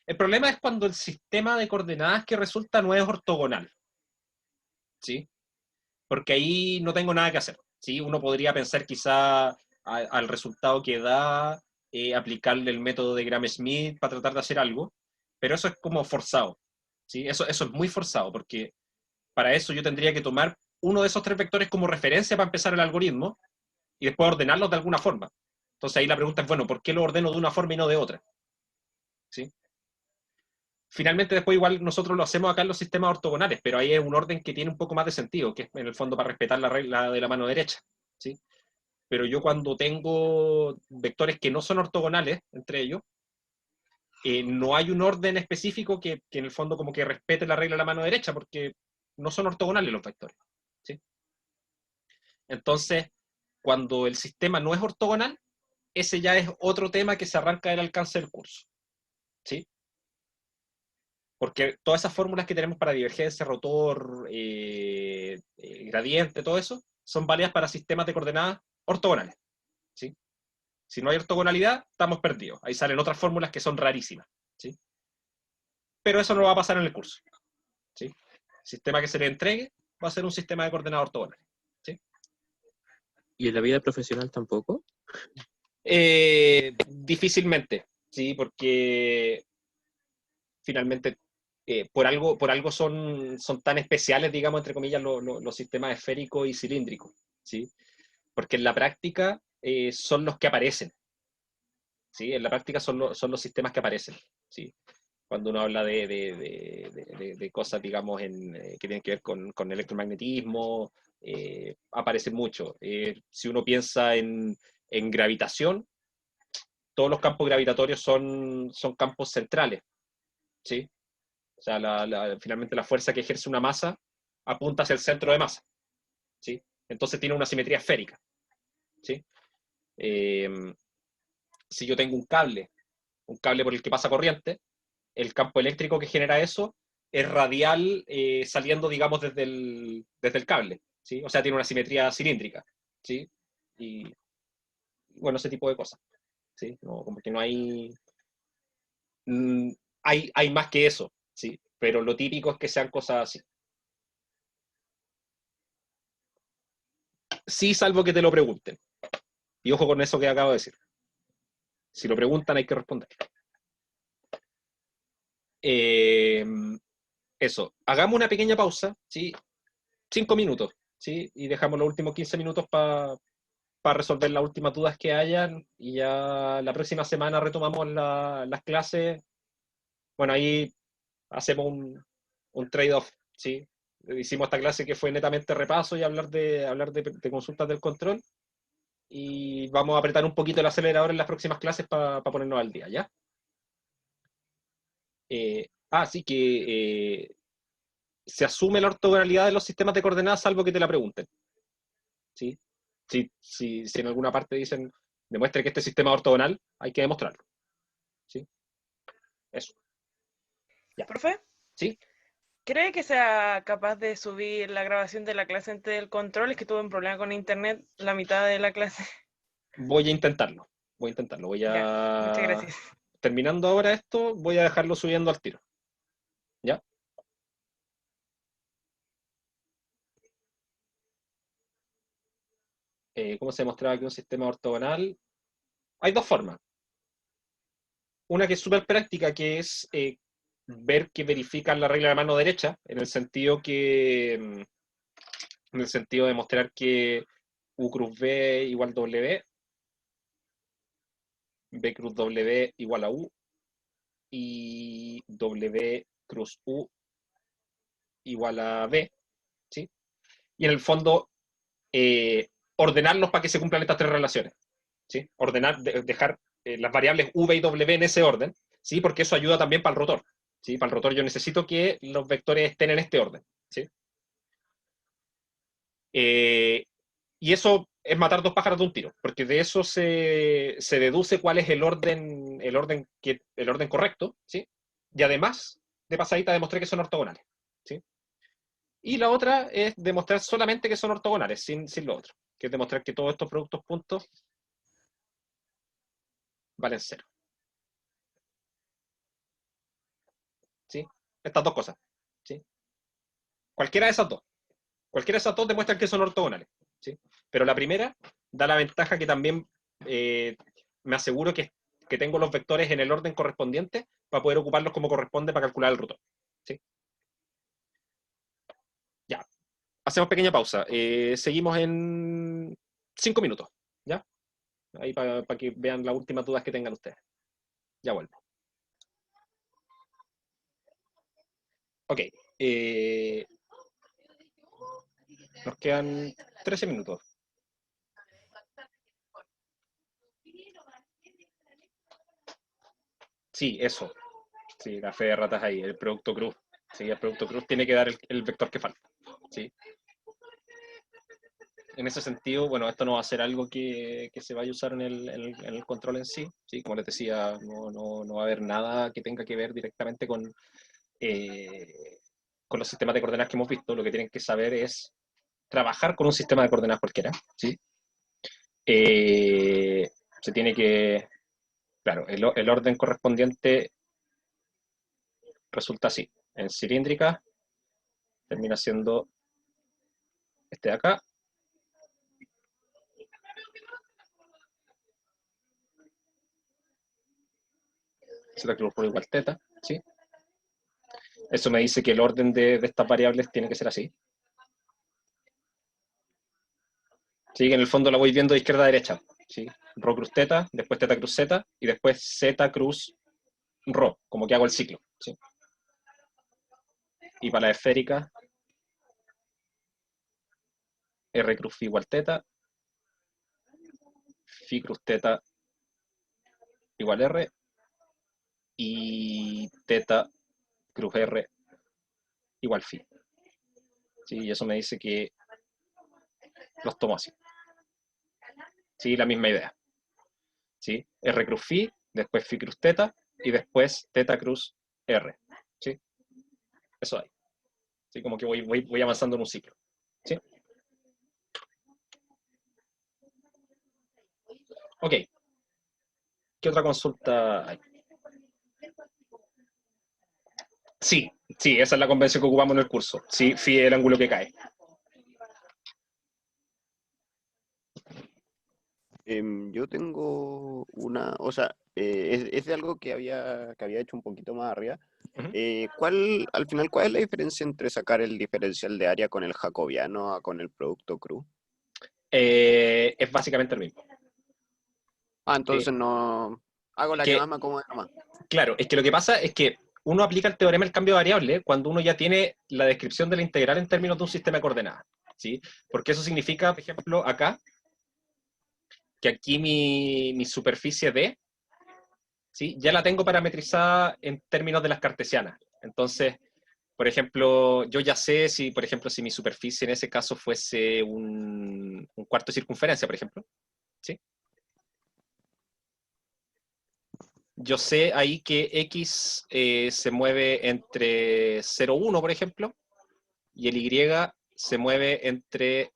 El problema es cuando el sistema de coordenadas que resulta no es ortogonal. ¿Sí? Porque ahí no tengo nada que hacer. ¿Sí? Uno podría pensar quizá al resultado que da, aplicarle el método de Gram-Schmidt para tratar de hacer algo, pero eso es como forzado. ¿Sí? Eso es muy forzado, porque para eso yo tendría que tomar uno de esos 3 vectores como referencia para empezar el algoritmo y después ordenarlos de alguna forma. Entonces ahí la pregunta es, bueno, ¿por qué lo ordeno de una forma y no de otra? ¿Sí? Finalmente después igual nosotros lo hacemos acá en los sistemas ortogonales, pero ahí es un orden que tiene un poco más de sentido, que es en el fondo para respetar la regla de la mano derecha. ¿Sí? Pero yo cuando tengo vectores que no son ortogonales entre ellos, no hay un orden específico que en el fondo como que respete la regla de la mano derecha, porque no son ortogonales los vectores. ¿Sí? Entonces, cuando el sistema no es ortogonal, ese ya es otro tema que se arranca del alcance del curso. ¿Sí? Porque todas esas fórmulas que tenemos para divergencia, rotor, gradiente, todo eso, son válidas para sistemas de coordenadas ortogonales. ¿Sí? Si no hay ortogonalidad, estamos perdidos. Ahí salen otras fórmulas que son rarísimas. ¿Sí? Pero eso no va a pasar en el curso. ¿Sí? El sistema que se le entregue va a ser un sistema de coordenadas ortogonales. ¿Sí? ¿Y en la vida profesional tampoco? Difícilmente, ¿sí? Porque finalmente por algo son tan especiales, digamos, entre comillas, los sistemas esféricos y cilíndricos, ¿sí? Porque en la práctica son los que aparecen, ¿sí? En la práctica son los sistemas que aparecen, ¿sí? Cuando uno habla de cosas, digamos, que tienen que ver con electromagnetismo, aparecen mucho. Si uno piensa en gravitación, todos los campos gravitatorios son campos centrales, ¿sí? O sea, finalmente la fuerza que ejerce una masa apunta hacia el centro de masa, ¿sí? Entonces tiene una simetría esférica, ¿sí? Si yo tengo un cable por el que pasa corriente, el campo eléctrico que genera eso es radial saliendo, digamos, desde el cable, ¿sí? O sea, tiene una simetría cilíndrica, ¿sí? Y bueno, ese tipo de cosas, ¿sí? No, como que no hay... hay más que eso, ¿sí? Pero lo típico es que sean cosas así. Sí, salvo que te lo pregunten. Y ojo con eso que acabo de decir. Si lo preguntan hay que responder. Eso. Hagamos una pequeña pausa, ¿sí? 5 minutos, ¿sí? Y dejamos los últimos 15 minutos para para resolver las últimas dudas que hayan, y ya la próxima semana retomamos las clases. Bueno, ahí hacemos un trade-off, ¿sí? Hicimos esta clase que fue netamente repaso y hablar de consultas del control, y vamos a apretar un poquito el acelerador en las próximas clases para ponernos al día, ¿ya? Sí que se asume la ortogonalidad de los sistemas de coordenadas salvo que te la pregunten, ¿sí? Si en alguna parte dicen, demuestre que este sistema es ortogonal, hay que demostrarlo, ¿sí? Eso. Ya. ¿Profe? ¿Sí? ¿Cree que sea capaz de subir la grabación de la clase antes del control? Es que tuve un problema con internet la mitad de la clase. Voy a intentarlo. Voy Ya, muchas a... gracias. Terminando ahora esto, voy a dejarlo subiendo al tiro. ¿Ya? ¿Cómo se demostraba que un sistema ortogonal? Hay dos formas. Una que es súper práctica, que es ver que verifican la regla de la mano derecha, en el sentido de mostrar que U cruz B igual W, B cruz W igual a U, y W cruz U igual a B, ¿sí? Y en el fondo, ordenarlos para que se cumplan estas tres relaciones, ¿sí? Dejar las variables V y W en ese orden, ¿sí? Porque eso ayuda también para el rotor, ¿sí? Para el rotor yo necesito que los vectores estén en este orden, ¿sí? Y eso es matar dos pájaros de un tiro, porque de eso se deduce cuál es el orden correcto, ¿sí? Y además, de pasadita, demostré que son ortogonales, ¿sí? Y la otra es demostrar solamente que son ortogonales, sin lo otro, que es demostrar que todos estos productos puntos valen cero, ¿sí? Estas dos cosas, ¿sí? Cualquiera de esas dos demuestran que son ortogonales, ¿sí? Pero la primera da la ventaja que también me aseguro que tengo los vectores en el orden correspondiente para poder ocuparlos como corresponde para calcular el rotor, ¿sí? Ya, hacemos pequeña pausa. Seguimos en 5 minutos, ¿ya? Ahí para que vean las últimas dudas que tengan ustedes. Ya vuelvo. Ok. Nos quedan 13 minutos. Sí, eso. Sí, la fe de ratas ahí, el producto cruz. Sí, el producto cruz tiene que dar el vector que falta. Sí. En ese sentido, bueno, esto no va a ser algo que se vaya a usar en el control en sí. Sí, como les decía, no va a haber nada que tenga que ver directamente con los sistemas de coordenadas que hemos visto. Lo que tienen que saber es trabajar con un sistema de coordenadas cualquiera. ¿Sí? Se tiene que... Claro, el orden correspondiente resulta así. En cilíndrica termina siendo este de acá. Z cruz por igual teta, ¿sí? Eso me dice que el orden de estas variables tiene que ser así. ¿Sí? Que en el fondo la voy viendo de izquierda a derecha. ¿Sí? Rho cruz teta, después teta cruz z, y después z cruz rho, como que hago el ciclo. ¿Sí? Y para la esférica, R cruz phi igual teta, phi cruz teta igual R, y teta cruz R igual phi. ¿Sí? Y eso me dice que los tomo así. ¿Sí? La misma idea. ¿Sí? R cruz phi, después phi cruz teta, y después teta cruz R. ¿Sí? Eso hay. ¿Sí? Como que voy avanzando en un ciclo. ¿Sí? Ok. ¿Qué otra consulta hay? Sí, esa es la convención que ocupamos en el curso. Sí, phi es el ángulo que cae. Yo tengo una, o sea, es de algo que había hecho un poquito más arriba. Ujú. Al final, ¿cuál es la diferencia entre sacar el diferencial de área con el jacobiano a con el producto cruz? Es básicamente lo mismo. Entonces no... Hago la que Que- más me acomode nomás. Claro, es que lo que pasa es que uno aplica el teorema del cambio de variable cuando uno ya tiene la descripción de la integral en términos de un sistema de coordenadas, ¿sí? Porque eso significa, por ejemplo, acá, que aquí mi superficie D, ¿sí? Ya la tengo parametrizada en términos de las cartesianas. Entonces, por ejemplo, yo ya sé si, por ejemplo, si mi superficie en ese caso fuese un cuarto de circunferencia, por ejemplo, ¿sí? Yo sé ahí que X se mueve entre 0,1, por ejemplo, y el Y se mueve entre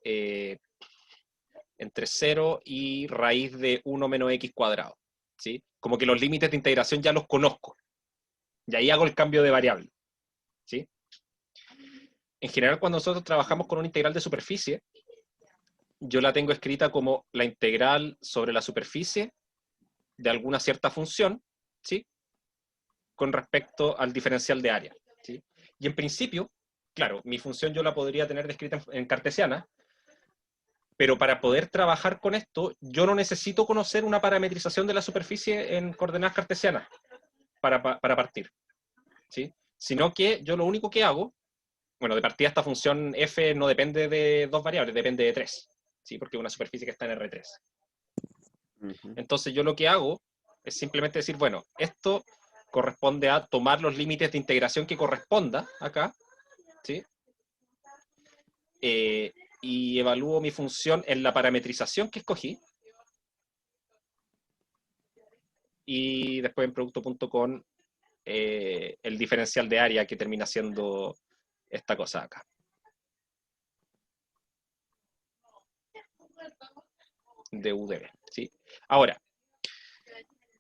0 y raíz de 1 menos X cuadrado, ¿sí? Como que los límites de integración ya los conozco. Y ahí hago el cambio de variable, ¿sí? En general, cuando nosotros trabajamos con una integral de superficie, yo la tengo escrita como la integral sobre la superficie de alguna cierta función, ¿sí? Con respecto al diferencial de área, ¿sí? Y en principio, claro, mi función yo la podría tener descrita en cartesiana, pero para poder trabajar con esto, yo no necesito conocer una parametrización de la superficie en coordenadas cartesianas para partir, ¿sí? Sino que yo lo único que hago, bueno, de partida esta función f no depende de dos variables, depende de tres, ¿sí? Porque es una superficie que está en R3. Ujú. Entonces yo lo que hago es simplemente decir, bueno, esto corresponde a tomar los límites de integración que corresponda acá, ¿sí? Y evalúo mi función en la parametrización que escogí, y después en producto punto con el diferencial de área que termina siendo esta cosa acá. De UDB, ¿sí? Ahora,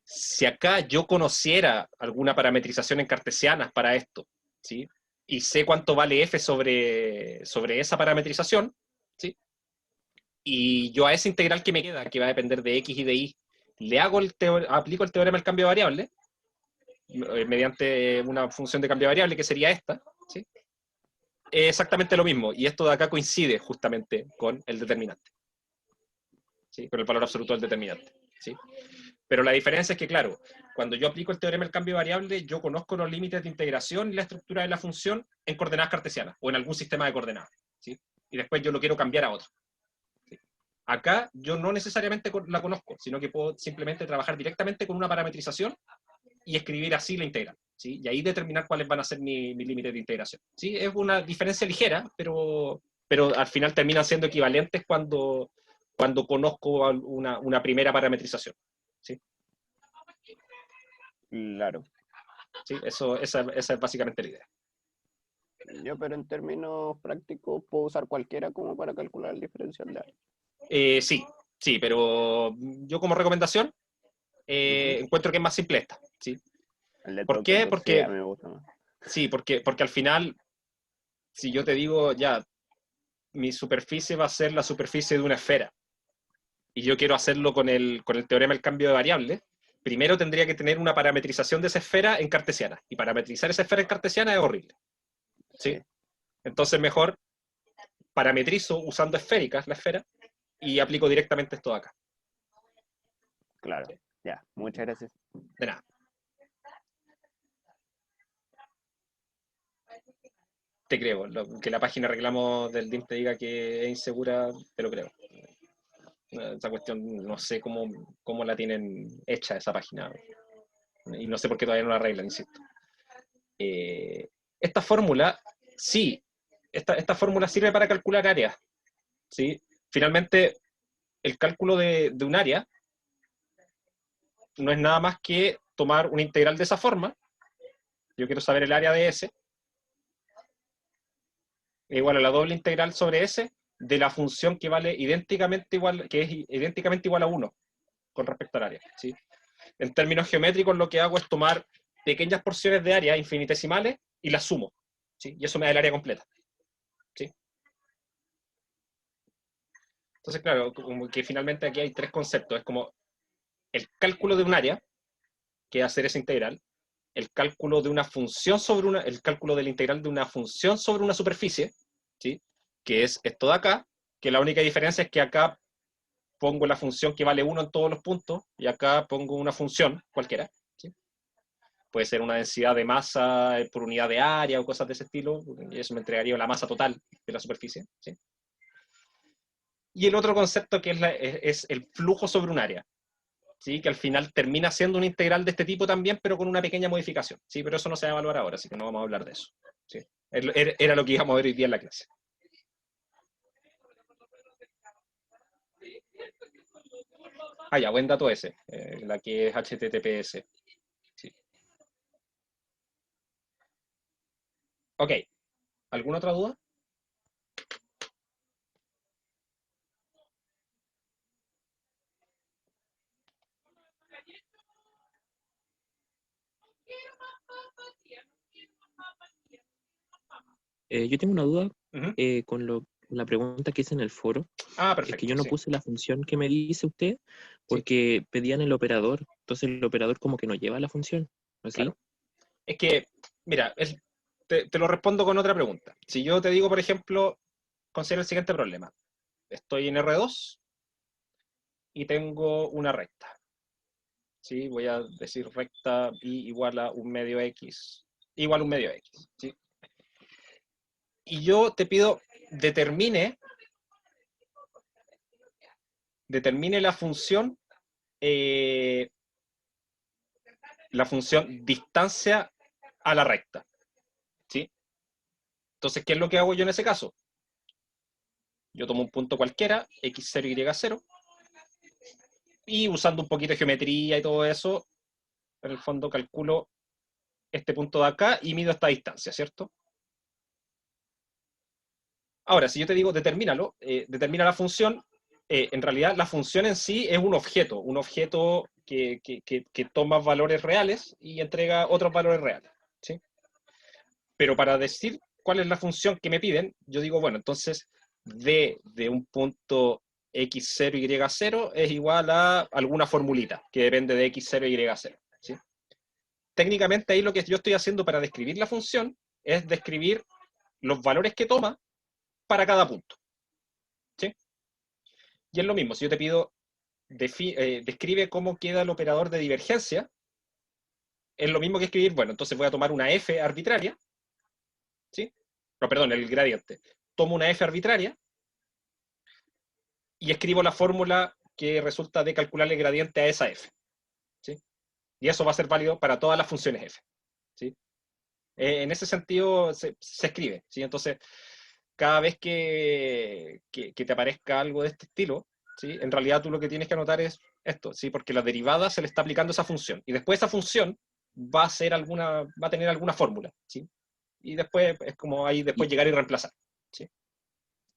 si acá yo conociera alguna parametrización en cartesianas para esto, ¿sí? Y sé cuánto vale f sobre esa parametrización, ¿sí? Y yo a esa integral que me queda, que va a depender de x y de y, le aplico el teorema del cambio de variable, mediante una función de cambio de variable que sería esta, ¿sí? Es exactamente lo mismo, y esto de acá coincide justamente con el determinante, ¿sí? Con el valor absoluto del determinante, ¿sí? Pero la diferencia es que, claro, cuando yo aplico el teorema del cambio de variable, yo conozco los límites de integración y la estructura de la función en coordenadas cartesianas, o en algún sistema de coordenadas, ¿sí? Y después yo lo quiero cambiar a otro, ¿sí? Acá yo no necesariamente la conozco, sino que puedo simplemente trabajar directamente con una parametrización y escribir así la integral, ¿sí? Y ahí determinar cuáles van a ser mis límites de integración, ¿sí? Es una diferencia ligera, pero al final terminan siendo equivalentes cuando conozco una primera parametrización, ¿sí? Claro. ¿Sí? Esa es básicamente la idea. Pero en términos prácticos, puedo usar cualquiera como para calcular el diferencial de área. Sí, pero yo como recomendación encuentro que es más simple esta, ¿sí? El de ¿Por qué? Tucker, sí, a mí me gusta más. Sí, porque al final, si yo te digo, ya, mi superficie va a ser la superficie de una esfera, y yo quiero hacerlo con el teorema del cambio de variable, primero tendría que tener una parametrización de esa esfera en cartesiana, y parametrizar esa esfera en cartesiana es horrible, ¿sí? Sí. Entonces mejor parametrizo usando esféricas la esfera, y aplico directamente esto de acá. Claro, ya, muchas gracias. De nada. Te creo. Que la página de reclamos del DIM te diga que es insegura, te lo creo. Esa cuestión, no sé cómo la tienen hecha esa página. Y no sé por qué todavía no la arreglan, insisto. Esta fórmula, sí, esta fórmula sirve para calcular áreas, ¿sí? Finalmente, el cálculo de un área no es nada más que tomar una integral de esa forma. Yo quiero saber el área de S, es igual a la doble integral sobre S de la función que vale idénticamente igual, que es idénticamente igual a 1 con respecto al área, ¿sí? En términos geométricos lo que hago es tomar pequeñas porciones de área infinitesimales y las sumo, ¿sí? Y eso me da el área completa, ¿sí? Entonces, claro, como que finalmente aquí hay tres conceptos. Es como el cálculo de un área, que es hacer esa integral, el cálculo de una función sobre el cálculo de la integral de una función sobre una superficie, ¿sí? Que es esto de acá, que la única diferencia es que acá pongo la función que vale 1 en todos los puntos, y acá pongo una función cualquiera. ¿Sí? Puede ser una densidad de masa por unidad de área o cosas de ese estilo, y eso me entregaría la masa total de la superficie. ¿Sí? Y el otro concepto que es el flujo sobre un área, ¿sí? Que al final termina siendo una integral de este tipo también, pero con una pequeña modificación. ¿Sí? Pero eso no se va a evaluar ahora, así que no vamos a hablar de eso. ¿Sí? Era lo que íbamos a ver hoy día en la clase. Ah, ya, buen dato ese, la que es HTTPS. Sí. Ok, ¿alguna otra duda? Yo tengo una duda Ujú. con la pregunta que hice en el foro. Ah, Es perfecto. que yo no sí. puse la función que me dice usted porque pedían el operador. Entonces el operador como que no lleva la función. ¿Así? Claro. Es que, mira, te lo respondo con otra pregunta. Si yo te digo, por ejemplo, considera el siguiente problema. Estoy en R2 y tengo una recta. ¿Sí? Voy a decir recta y igual a un medio X, igual a un medio X. ¿Sí? Y yo te pido, determine la función distancia a la recta. ¿Sí? Entonces, ¿qué es lo que hago yo en ese caso? Yo tomo un punto cualquiera, x0, y0, y usando un poquito de geometría y todo eso, en el fondo calculo este punto de acá y mido esta distancia, ¿cierto? Ahora, si yo te digo determínalo, determina la función, en realidad la función en sí es un objeto que toma valores reales y entrega otros valores reales, ¿sí? Pero para decir cuál es la función que me piden, yo digo, bueno, entonces d de un punto x0, y0 es igual a alguna formulita que depende de x0, y0, ¿sí? Técnicamente ahí lo que yo estoy haciendo para describir la función es describir los valores que toma para cada punto, ¿sí? Y es lo mismo, si yo te pido describe cómo queda el operador de divergencia, es lo mismo que escribir, bueno, entonces voy a tomar una f arbitraria, ¿sí? No, perdón, el gradiente. Tomo una f arbitraria y escribo la fórmula que resulta de calcular el gradiente a esa f, ¿sí? Y eso va a ser válido para todas las funciones f, ¿sí? En ese sentido se escribe, ¿sí? Entonces, cada vez que te aparezca algo de este estilo, ¿sí? En realidad tú lo que tienes que anotar es esto, ¿sí? Porque la derivada se le está aplicando esa función. Y después esa función va a tener alguna fórmula, ¿sí? Y después es como ahí después Y, llegar y reemplazar, ¿sí?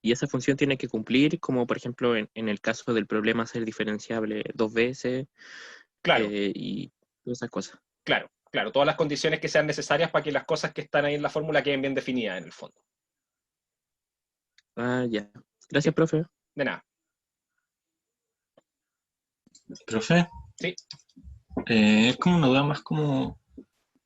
y esa función tiene que cumplir, como por ejemplo en el caso del problema ser diferenciable 2 veces Claro, y todas esas cosas. claro. Todas las condiciones que sean necesarias para que las cosas que están ahí en la fórmula queden bien definidas en el fondo. Ah, ya. ¿Sí? Gracias, profe. De nada. Profe, ¿Sí? es como una duda más como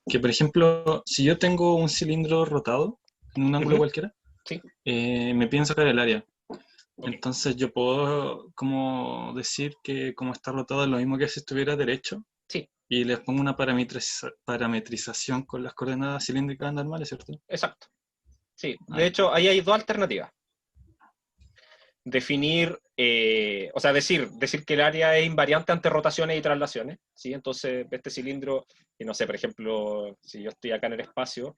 que, por ejemplo, si yo tengo un cilindro rotado en un ángulo Ujú. cualquiera, Sí. me piden sacar el área. Ok. Entonces yo puedo como decir que como está rotado es lo mismo que si estuviera derecho Sí, y les pongo una parametrización con las coordenadas cilíndricas normales, ¿cierto? exacto. Sí, Ah, de hecho, ahí hay dos alternativas. Definir, o sea, decir que el área es invariante ante rotaciones y traslaciones, ¿sí? Entonces, este cilindro, y no sé, por ejemplo, si yo estoy acá en el espacio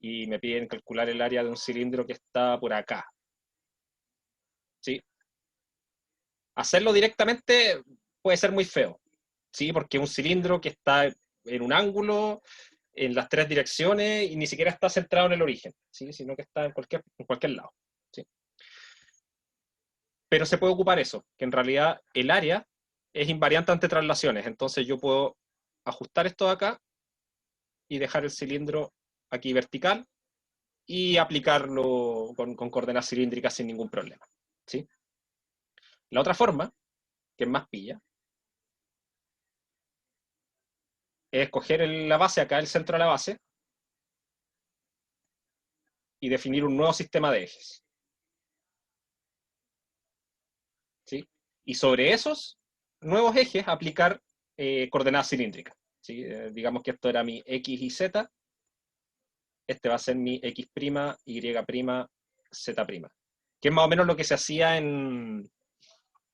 y me piden calcular el área de un cilindro que está por acá, ¿sí? Hacerlo directamente puede ser muy feo, ¿sí? Porque es un cilindro que está en un ángulo, en las tres direcciones, y ni siquiera está centrado en el origen, ¿sí? Sino que está en cualquier lado, ¿sí? Pero se puede ocupar eso, que en realidad el área es invariante ante traslaciones, entonces yo puedo ajustar esto de acá y dejar el cilindro aquí vertical y aplicarlo con coordenadas cilíndricas sin ningún problema, ¿sí? La otra forma, que es más pilla, es coger la base acá, el centro de la base, y definir un nuevo sistema de ejes, ¿sí? Y sobre esos nuevos ejes aplicar coordenadas cilíndricas, ¿sí? Digamos que esto era mi X y Z, este va a ser mi X', Y', Z', que es más o menos lo que se hacía en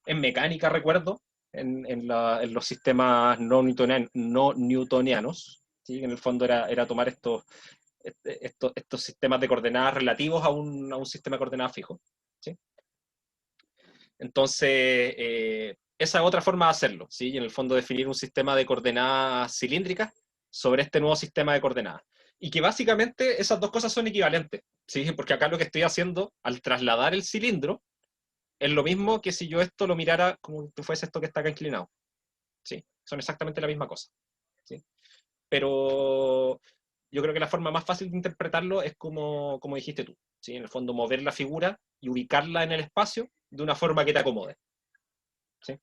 mecánica, recuerdo, en los sistemas no newtonianos, ¿sí? En el fondo era tomar estos sistemas de coordenadas relativos a un sistema de coordenadas fijo, ¿sí? Entonces, esa es otra forma de hacerlo, ¿sí? Y en el fondo definir un sistema de coordenadas cilíndricas sobre este nuevo sistema de coordenadas. Y que básicamente esas dos cosas son equivalentes, ¿sí? Porque acá lo que estoy haciendo al trasladar el cilindro es lo mismo que si yo esto lo mirara como si fuese esto que está acá inclinado, ¿sí? Son exactamente la misma cosa, ¿sí? Pero yo creo que la forma más fácil de interpretarlo es como dijiste tú, ¿sí? En el fondo mover la figura y ubicarla en el espacio de una forma que te acomode, ¿sí?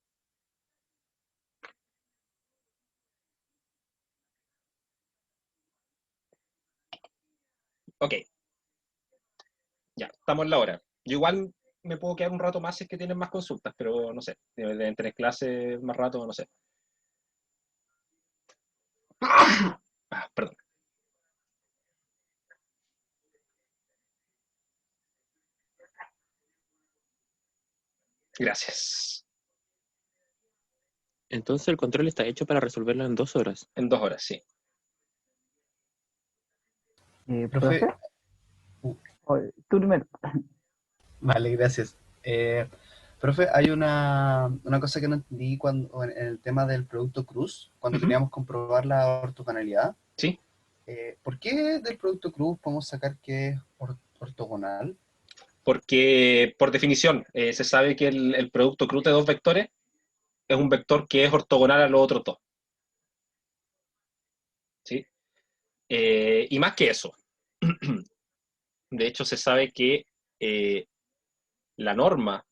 Ok, ya, estamos en la hora. Yo igual me puedo quedar un rato más si es que tienen más consultas, pero no sé, deben tener clases más rato, no sé. Perdón. Gracias. Entonces el control está hecho para resolverlo en 2 horas. En 2 horas, sí. Profe, Tú primero. vale, gracias. Profe, hay una cosa que no entendí cuando, en el tema del producto cruz, cuando teníamos que comprobar la ortogonalidad. Sí. ¿Por qué del producto cruz podemos sacar que es ortogonal? Porque, por definición, se sabe que el producto cruz de dos vectores es un vector que es ortogonal a los otros dos, ¿sí? Y más que eso, de hecho se sabe que la norma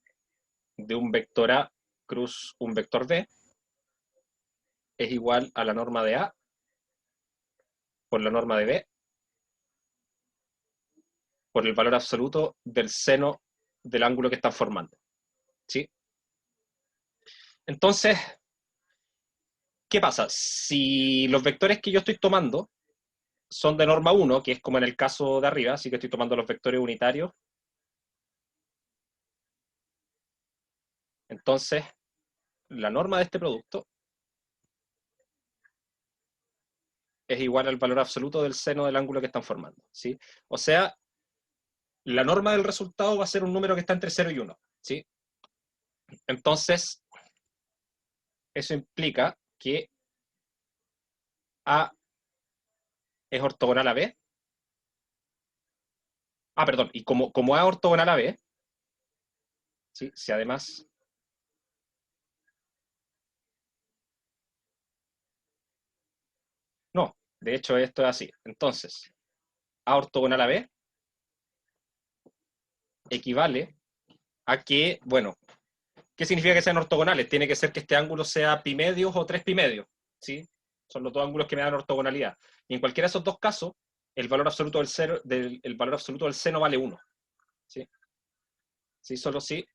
de un vector A cruz un vector B es igual a la norma de A por la norma de B por el valor absoluto del seno del ángulo que están formando, ¿sí? Entonces, ¿qué pasa? Si los vectores que yo estoy tomando son de norma 1, que es como en el caso de arriba, así que estoy tomando los vectores unitarios, entonces la norma de este producto es igual al valor absoluto del seno del ángulo que están formando, ¿sí? O sea, la norma del resultado va a ser un número que está entre 0 y 1, ¿sí? Entonces, eso implica que A es ortogonal a B. Perdón, y como A es ortogonal a B, ¿sí? Si además... No, de hecho esto es así. Entonces, A ortogonal a B equivale a que, bueno, ¿qué significa que sean ortogonales? Tiene que ser que este ángulo sea pi medios o 3 pi medios, ¿sí? Son los dos ángulos que me dan ortogonalidad. Y en cualquiera de esos dos casos, el valor absoluto el valor absoluto del seno vale 1, ¿sí? Sí, solo si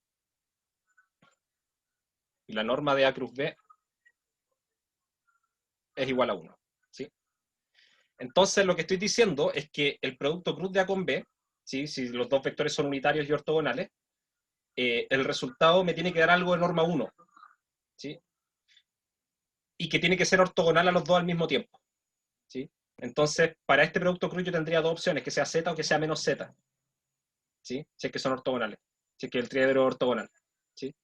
la norma de A cruz B es igual a 1, ¿sí? Entonces, lo que estoy diciendo es que el producto cruz de A con B, ¿sí? Si los dos vectores son unitarios y ortogonales, el resultado me tiene que dar algo de norma 1, ¿sí? Y que tiene que ser ortogonal a los dos al mismo tiempo, ¿sí? Entonces, para este producto cruz yo tendría dos opciones, que sea Z o que sea menos Z, ¿sí? Si es que son ortogonales, si es que el triedro es ortogonal, ¿sí?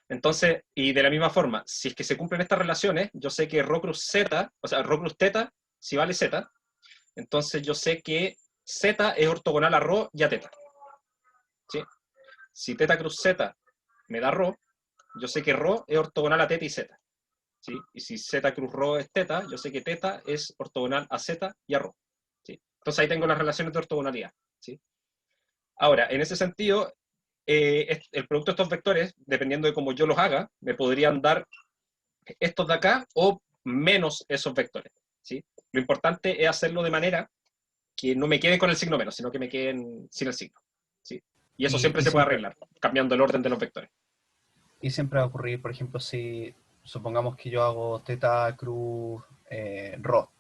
Entonces, y de la misma forma, si es que se cumplen estas relaciones, yo sé que ρ cruz Z, o sea, ρ cruz teta, si vale Z, entonces yo sé que Z es ortogonal a ρ y a teta, ¿sí? Si teta cruz Z me da ρ, yo sé que ρ es ortogonal a teta y Z, ¿sí? Y si Z cruz ρ es teta, yo sé que teta es ortogonal a Z y a ρ, ¿sí? Entonces ahí tengo las relaciones de ortogonalidad, ¿sí? Ahora, en ese sentido, el producto de estos vectores, dependiendo de cómo yo los haga, me podrían dar estos de acá o menos esos vectores, ¿sí? Lo importante es hacerlo de manera que no me queden con el signo menos, sino que me queden sin el signo, ¿sí? Y eso siempre se puede arreglar, cambiando el orden de los vectores. Y siempre va a ocurrir, por ejemplo, si supongamos que yo hago teta cruz ro,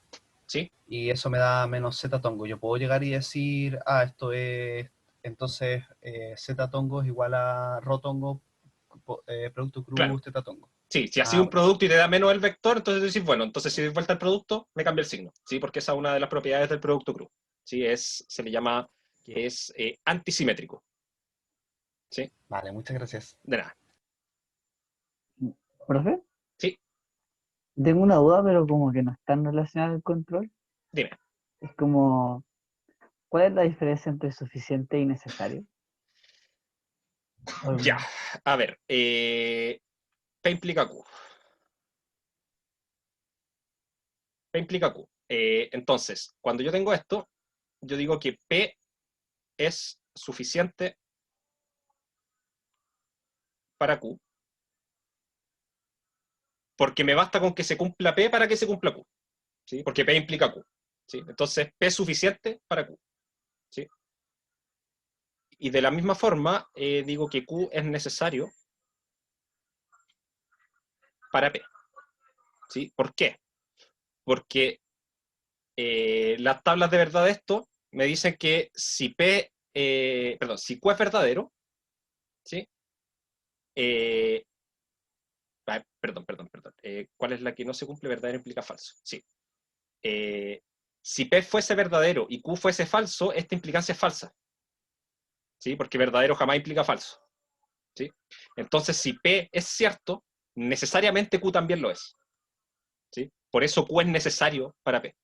¿Sí? y eso me da menos z tongo, yo puedo llegar y decir, esto es, entonces z tongo es igual a ro tongo, producto Claro. cruz teta tongo. Sí, si haces un Buenísimo. producto y te da menos el vector, entonces tú dices, bueno, entonces si doy vuelta al producto, me cambia el signo, ¿sí? Porque esa es una de las propiedades del producto cruz, ¿sí? Se le llama que es antisimétrico, ¿sí? Vale, muchas gracias. De nada. ¿Profe? Sí, Tengo una duda, pero como que no está en relación al control. dime. Es como, ¿cuál es la diferencia entre suficiente y necesario? Ya, a ver, P implica Q. P implica Q. Entonces, cuando yo tengo esto, yo digo que P es suficiente para Q, porque me basta con que se cumpla P para que se cumpla Q, ¿sí? Porque P implica Q, ¿sí? Entonces, P es suficiente para Q, ¿sí? Y de la misma forma, digo que Q es necesario para P, ¿sí? ¿Por qué? Porque las tablas de verdad de esto me dicen que si P, perdón, si Q es verdadero, ¿sí? Perdón. ¿Cuál es la que no se cumple? Verdadero implica falso. Sí. Si P fuese verdadero y Q fuese falso, esta implicancia es falsa. ¿Sí? Porque verdadero jamás implica falso. ¿Sí? Entonces, si P es cierto, necesariamente Q también lo es. ¿Sí? Por eso Q es necesario para P.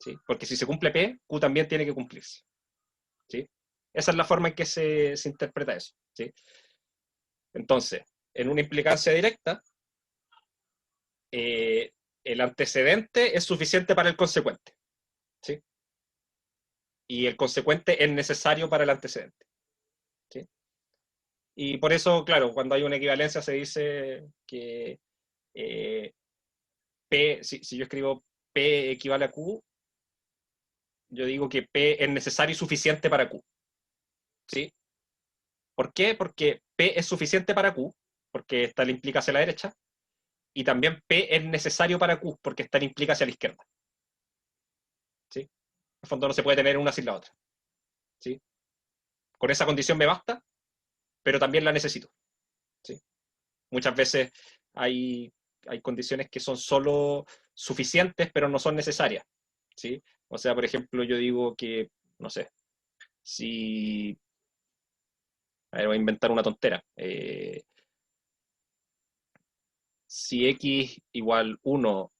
¿Sí? Porque si se cumple P, Q también tiene que cumplirse. ¿Sí? Esa es la forma en que se interpreta eso. ¿Sí? Entonces, en una implicancia directa, el antecedente es suficiente para el consecuente. ¿Sí? Y el consecuente es necesario para el antecedente. ¿Sí? Y por eso, claro, cuando hay una equivalencia se dice que P, si yo escribo P equivale a Q, yo digo que P es necesario y suficiente para Q. ¿Sí? ¿Por qué? Porque P es suficiente para Q, porque esta le implica hacia la derecha, y también P es necesario para Q, porque esta le implica hacia la izquierda. ¿Sí? En el fondo no se puede tener una sin la otra. ¿Sí? Con esa condición me basta, pero también la necesito. ¿Sí? Muchas veces hay condiciones que son solo suficientes, pero no son necesarias. ¿Sí? O sea, por ejemplo, yo digo que, no sé, si... A ver, voy a inventar una tontera. Si x igual 1,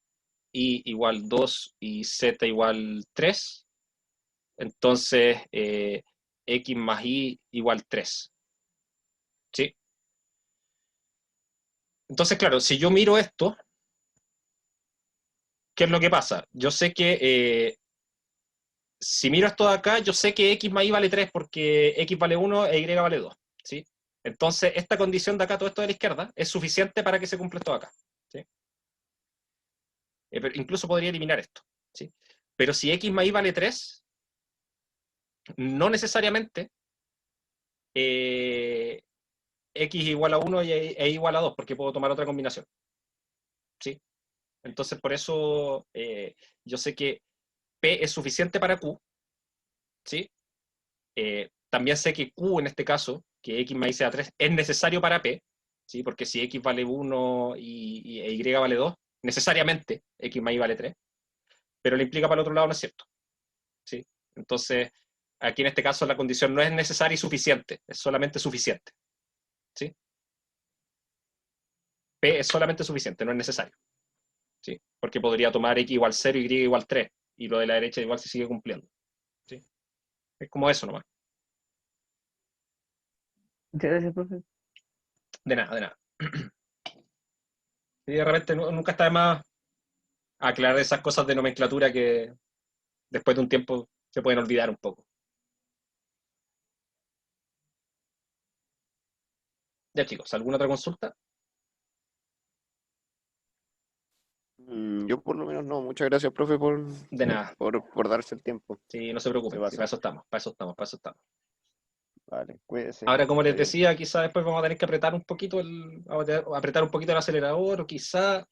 y igual 2 y z igual 3, entonces x más y igual 3. ¿Sí? Entonces, claro, si yo miro esto, ¿qué es lo que pasa? Yo sé que si miro esto de acá, yo sé que x más y vale 3 porque x vale 1 e y vale 2. ¿Sí? Entonces, esta condición de acá, todo esto de la izquierda, es suficiente para que se cumpla esto de acá. ¿Sí? Pero incluso podría eliminar esto. ¿Sí? Pero si x más y vale 3, no necesariamente x igual a 1 e igual a 2, porque puedo tomar otra combinación. ¿Sí? Entonces, por eso yo sé que P es suficiente para Q. ¿Sí? También sé que Q en este caso, que x más y sea 3, es necesario para P, ¿sí? Porque si x vale 1 e y vale 2, necesariamente x más y vale 3, pero le implica para el otro lado no es cierto. ¿Sí? Entonces, aquí en este caso la condición no es necesaria y suficiente, es solamente suficiente. ¿Sí? P es solamente suficiente, no es necesario. ¿Sí? Porque podría tomar x igual 0 y y igual 3, y lo de la derecha igual se sigue cumpliendo. ¿Sí? Es como eso nomás. Muchas gracias, profe. De nada, de nada. Y de repente nunca está de más aclarar esas cosas de nomenclatura que después de un tiempo se pueden olvidar un poco. Ya chicos, ¿alguna otra consulta? Yo por lo menos no. Muchas gracias, profe, De nada. por darse el tiempo. Sí, no se Se preocupen, sí, pasó. para eso estamos. Vale, cuídese. Ahora, como les Adiós. decía, quizá después vamos a tener que apretar un poquito apretar un poquito el acelerador, o quizá,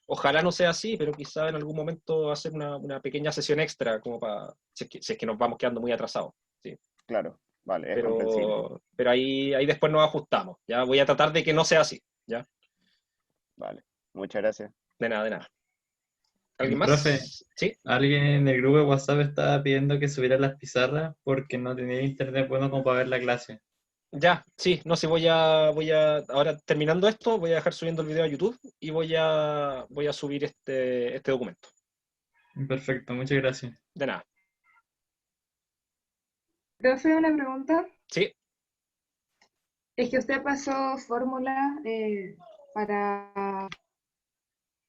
ojalá no sea así, pero quizá en algún momento hacer una pequeña sesión extra, como para, si es que nos vamos quedando muy atrasados. ¿Sí? Claro, vale, es comprensible. Pero ahí después nos ajustamos. Ya voy a tratar de que no sea así. ¿Ya? Vale, muchas gracias. De nada, de nada. ¿Alguien más? Profe, Sí. alguien en el grupo de WhatsApp estaba pidiendo que subiera las pizarras porque no tenía internet bueno como para ver la clase. Ya, sí, no sé, ahora terminando esto, voy a dejar subiendo el video a YouTube y voy a subir este documento. Perfecto, muchas gracias. De nada. Profe, una pregunta. Sí, Es que usted pasó fórmula para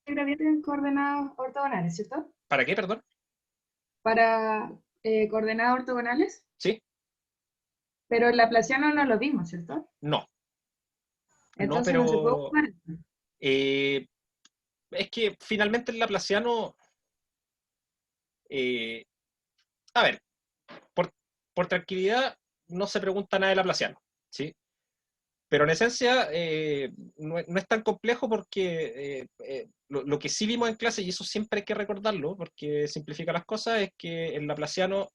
gradiente en coordenadas ortogonales, ¿cierto? ¿para qué, perdón? Para coordenadas ortogonales, Sí, pero el laplaciano no lo vimos, ¿cierto? no, Entonces no se puede pero ocupar. es que finalmente el laplaciano, eh, a ver, por tranquilidad no se pregunta nada de laplaciano, ¿sí? Pero en esencia no es tan complejo porque lo que sí vimos en clase, y eso siempre hay que recordarlo porque simplifica las cosas, es que el laplaciano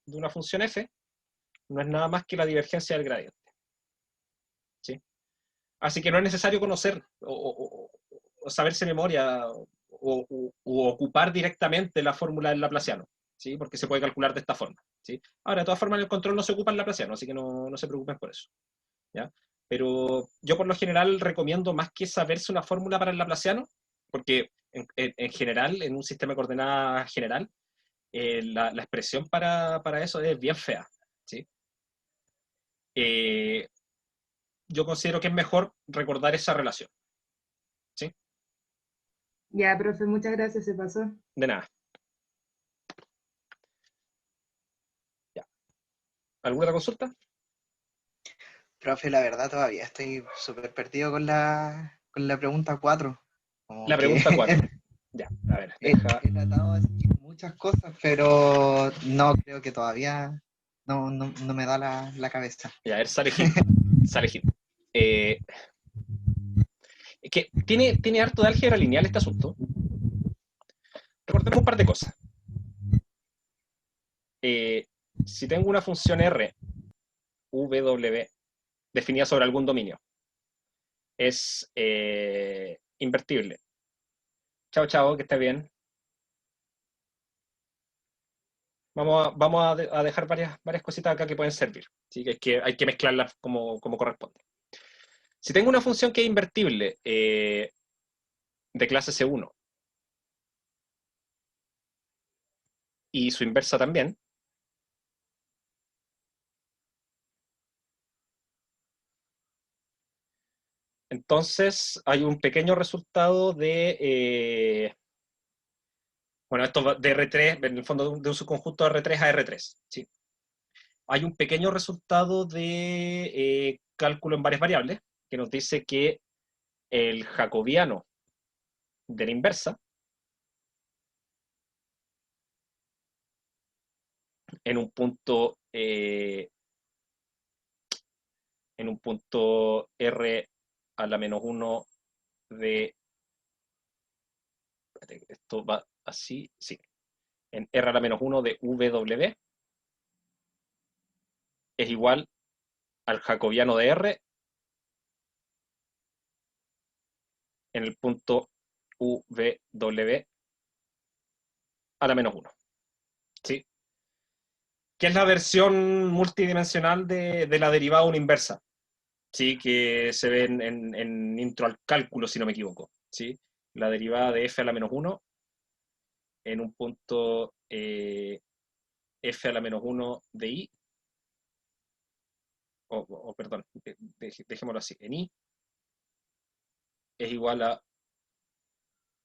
de una función f no es nada más que la divergencia del gradiente. ¿Sí? Así que no es necesario conocer o saberse de memoria o ocupar directamente la fórmula del laplaciano, ¿sí? Porque se puede calcular de esta forma. ¿Sí? Ahora, de todas formas, en el control no se ocupa el laplaciano, así que no se preocupen por eso. ¿Ya? Pero yo por lo general recomiendo más que saberse una fórmula para el laplaciano, porque en general, en un sistema de coordenadas general, la expresión para eso es bien fea. ¿Sí? Yo considero que es mejor recordar esa relación. ¿Sí? Ya, profe, muchas gracias, se pasó. De nada. Ya. ¿Alguna otra consulta? Profe, la verdad todavía estoy súper perdido con la pregunta 4. Como La que pregunta 4. Ya, a ver, he deja. tratado de seguir muchas cosas, pero no creo que todavía no me da la cabeza. Ya, a ver, sale Gil. Es que tiene harto de álgebra lineal este asunto. Recordemos un par de cosas. Si tengo una función R, W, definida sobre algún dominio, es invertible. Chao, que esté bien. Vamos a dejar varias cositas acá que pueden servir. ¿Sí? Que es que hay que mezclarlas como corresponde. Si tengo una función que es invertible de clase C1 y su inversa también, entonces hay un pequeño resultado de... bueno, esto va de R3, en el fondo de un subconjunto de R3 a R3. ¿Sí? Hay un pequeño resultado de cálculo en varias variables que nos dice que el jacobiano de la inversa en un punto R a la menos 1 de... Esto va así, sí. En R a la menos 1 de W es igual al jacobiano de R en el punto W a la menos 1. ¿Sí? Que es la versión multidimensional de la derivada una inversa. ¿Sí? Que se ve en intro al cálculo, si no me equivoco. ¿Sí? La derivada de f a la menos 1 en un punto f a la menos 1 de i, perdón, dejémoslo así, en i es igual a,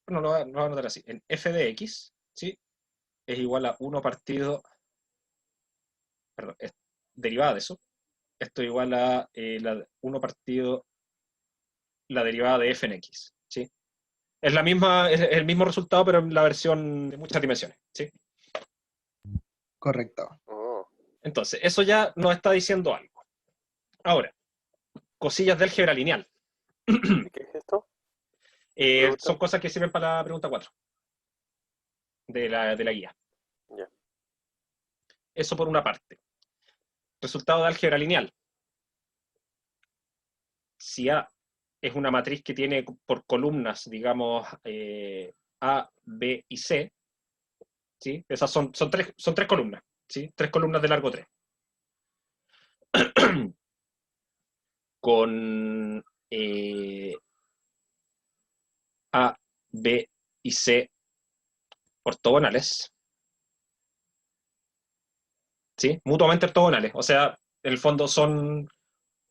no, lo voy a anotar así, en f de x, ¿sí? Es igual a 1 partido, perdón, es derivada de eso, esto es igual a 1 partido la derivada de f en x, ¿sí? Es el mismo resultado, pero en la versión de muchas dimensiones, ¿sí? Correcto. Oh, Entonces, eso ya nos está diciendo algo. Ahora, cosillas de álgebra lineal. ¿Qué es esto? Son cosas que sirven para la pregunta 4 de la guía. Ya. Eso por una parte. Resultado de álgebra lineal. Si A es una matriz que tiene por columnas, digamos, A, B y C, ¿sí? Esas son tres columnas, ¿sí? 3 columnas de largo 3. Con A, B y C ortogonales, ¿sí? Mutuamente ortogonales. O sea, en el fondo son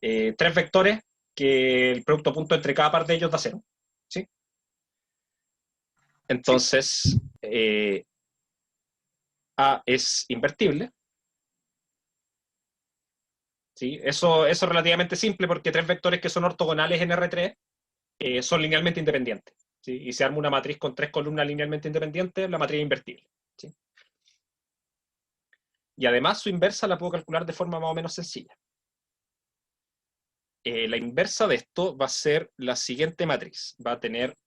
3 vectores que el producto punto entre cada par de ellos da 0, ¿sí? Entonces, A es invertible, ¿sí? Eso es relativamente simple porque 3 vectores que son ortogonales en R3 son linealmente independientes, ¿sí? Y se arma una matriz con 3 columnas linealmente independientes, la matriz es invertible, ¿sí? Y además su inversa la puedo calcular de forma más o menos sencilla. La inversa de esto va a ser la siguiente matriz. Va a tener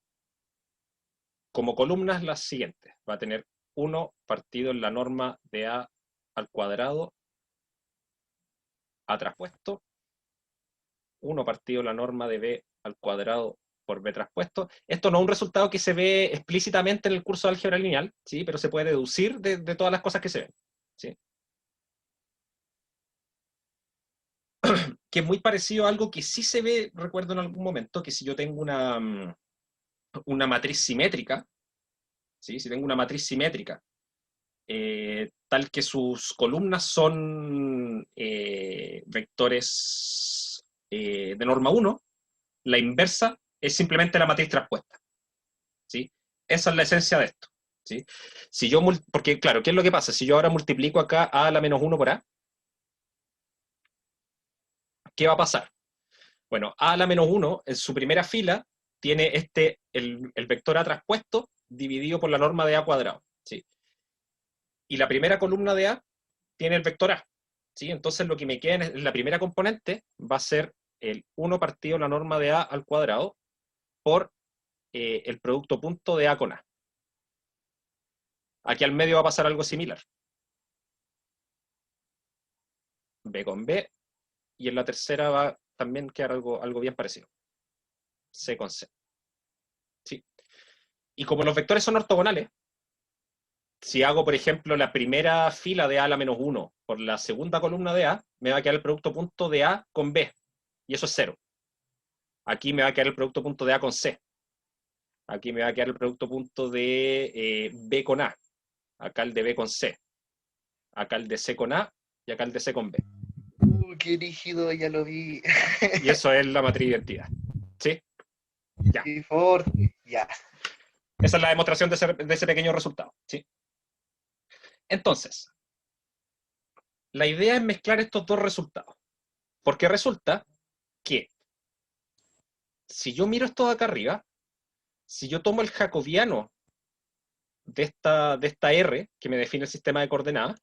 como columnas las siguientes. Va a tener 1 partido en la norma de A al cuadrado, A traspuesto. 1 partido en la norma de B al cuadrado por B traspuesto. Esto no es un resultado que se ve explícitamente en el curso de álgebra lineal, ¿sí? Pero se puede deducir de todas las cosas que se ven, ¿sí? Que es muy parecido a algo que sí se ve, recuerdo en algún momento, que si yo tengo una matriz simétrica, ¿sí? Si tengo una matriz simétrica, tal que sus columnas son vectores de norma 1, la inversa es simplemente la matriz traspuesta, ¿sí? Esa es la esencia de esto, ¿sí? Si yo porque claro, ¿qué es lo que pasa? Si yo ahora multiplico acá A a la menos 1 por A, ¿qué va a pasar? Bueno, A a la menos 1 en su primera fila tiene el vector A traspuesto dividido por la norma de A cuadrado, ¿sí? Y la primera columna de A tiene el vector A, ¿sí? Entonces lo que me queda en la primera componente va a ser el 1 partido la norma de A al cuadrado por el producto punto de A con A. Aquí al medio va a pasar algo similar. B con B, y en la tercera va a también quedar algo bien parecido. C con C. ¿Sí? Y como los vectores son ortogonales, si hago, por ejemplo, la primera fila de A a la menos 1 por la segunda columna de A, me va a quedar el producto punto de A con B, y eso es 0. Aquí me va a quedar el producto punto de A con C. Aquí me va a quedar el producto punto de B con A. Acá el de B con C. Acá el de C con A, y acá el de C con B. Qué rígido, ya lo vi. Y eso es la matriz de identidad. ¿Sí? Ya. Ya. Esa es la demostración de ese pequeño resultado. ¿Sí? Entonces, la idea es mezclar estos dos resultados. Porque resulta que si yo miro esto de acá arriba, si yo tomo el jacobiano de esta R, que me define el sistema de coordenadas,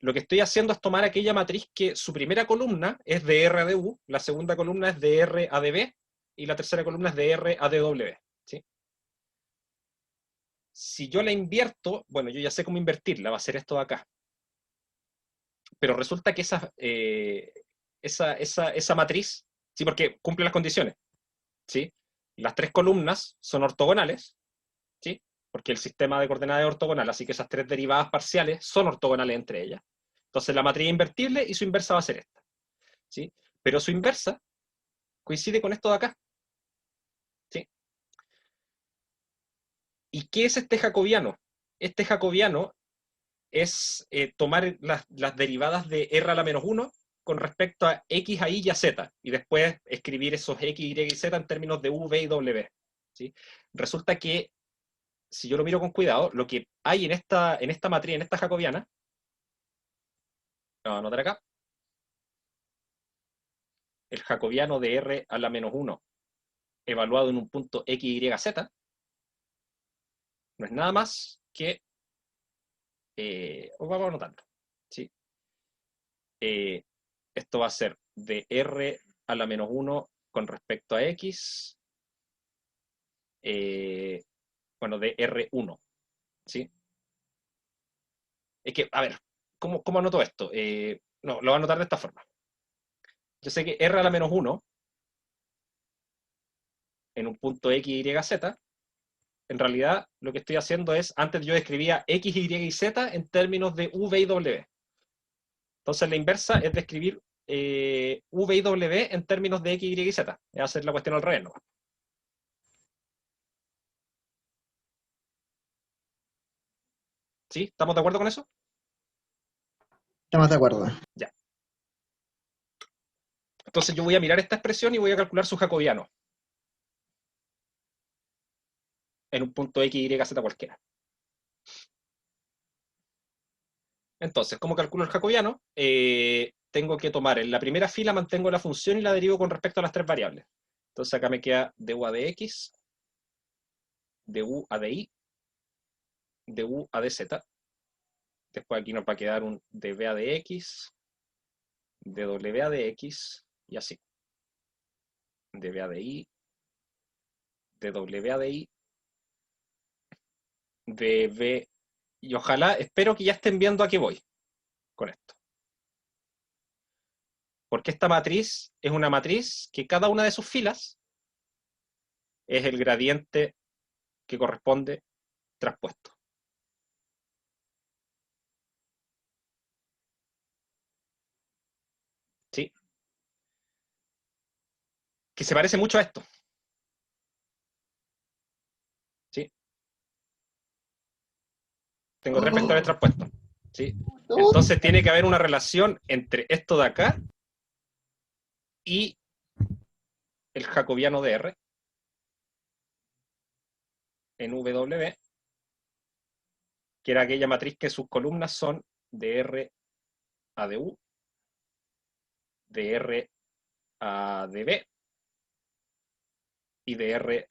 lo que estoy haciendo es tomar aquella matriz que su primera columna es de R a de U, la segunda columna es de R a de B, y la tercera columna es de R a de W. ¿Sí? Si yo la invierto, bueno, yo ya sé cómo invertirla, va a ser esto de acá. Pero resulta que esa matriz, ¿sí? Porque cumple las condiciones, ¿sí? Las 3 columnas son ortogonales, ¿sí? Porque el sistema de coordenadas es ortogonal, así que esas 3 derivadas parciales son ortogonales entre ellas. Entonces la matriz es invertible y su inversa va a ser esta, ¿sí? Pero su inversa coincide con esto de acá, ¿sí? ¿Y qué es este jacobiano? Este jacobiano es tomar las derivadas de R a la menos 1 con respecto a X, a Y y a Z, y después escribir esos X, Y y Z en términos de U, V y W. ¿Sí? Resulta que, si yo lo miro con cuidado, lo que hay en esta matriz, en esta jacobiana, lo voy a anotar acá, el jacobiano de R a la menos 1 evaluado en un punto X, Y, Z, no es nada más que, vamos a anotarlo, ¿sí? esto va a ser de R a la menos 1 con respecto a X, bueno, de R1, ¿sí? Es que, a ver, ¿cómo anoto esto? No, lo voy a anotar de esta forma. Yo sé que R a la menos 1 en un punto X, Y, Z, en realidad lo que estoy haciendo es, antes yo escribía X, Y y Z en términos de V y W. Entonces la inversa es describir V y W en términos de X, Y y Z. Es hacer la cuestión al revés, ¿no? ¿Sí? ¿Estamos de acuerdo con eso? Estamos de acuerdo. Ya. Entonces yo voy a mirar esta expresión y voy a calcular su jacobiano en un punto X, Y, Z cualquiera. Entonces, ¿cómo calculo el jacobiano? Tengo que tomar, en la primera fila mantengo la función y la derivo con respecto a las tres variables. Entonces acá me queda du a de x, du a de y, du a de z. Después aquí nos va a quedar un dv a de x, dw a de x, y así. dv a de y, dw a de y, dv, y ojalá, espero que ya estén viendo a qué voy con esto. Porque esta matriz es una matriz que cada una de sus filas es el gradiente que corresponde traspuesto. ¿Sí? Que se parece mucho a esto. ¿Sí? Tengo tres vectores traspuestos. ¿Sí? Entonces tiene que haber una relación entre esto de acá y el jacobiano de R en W, que era aquella matriz que sus columnas son de R a de U, de R a de B y de R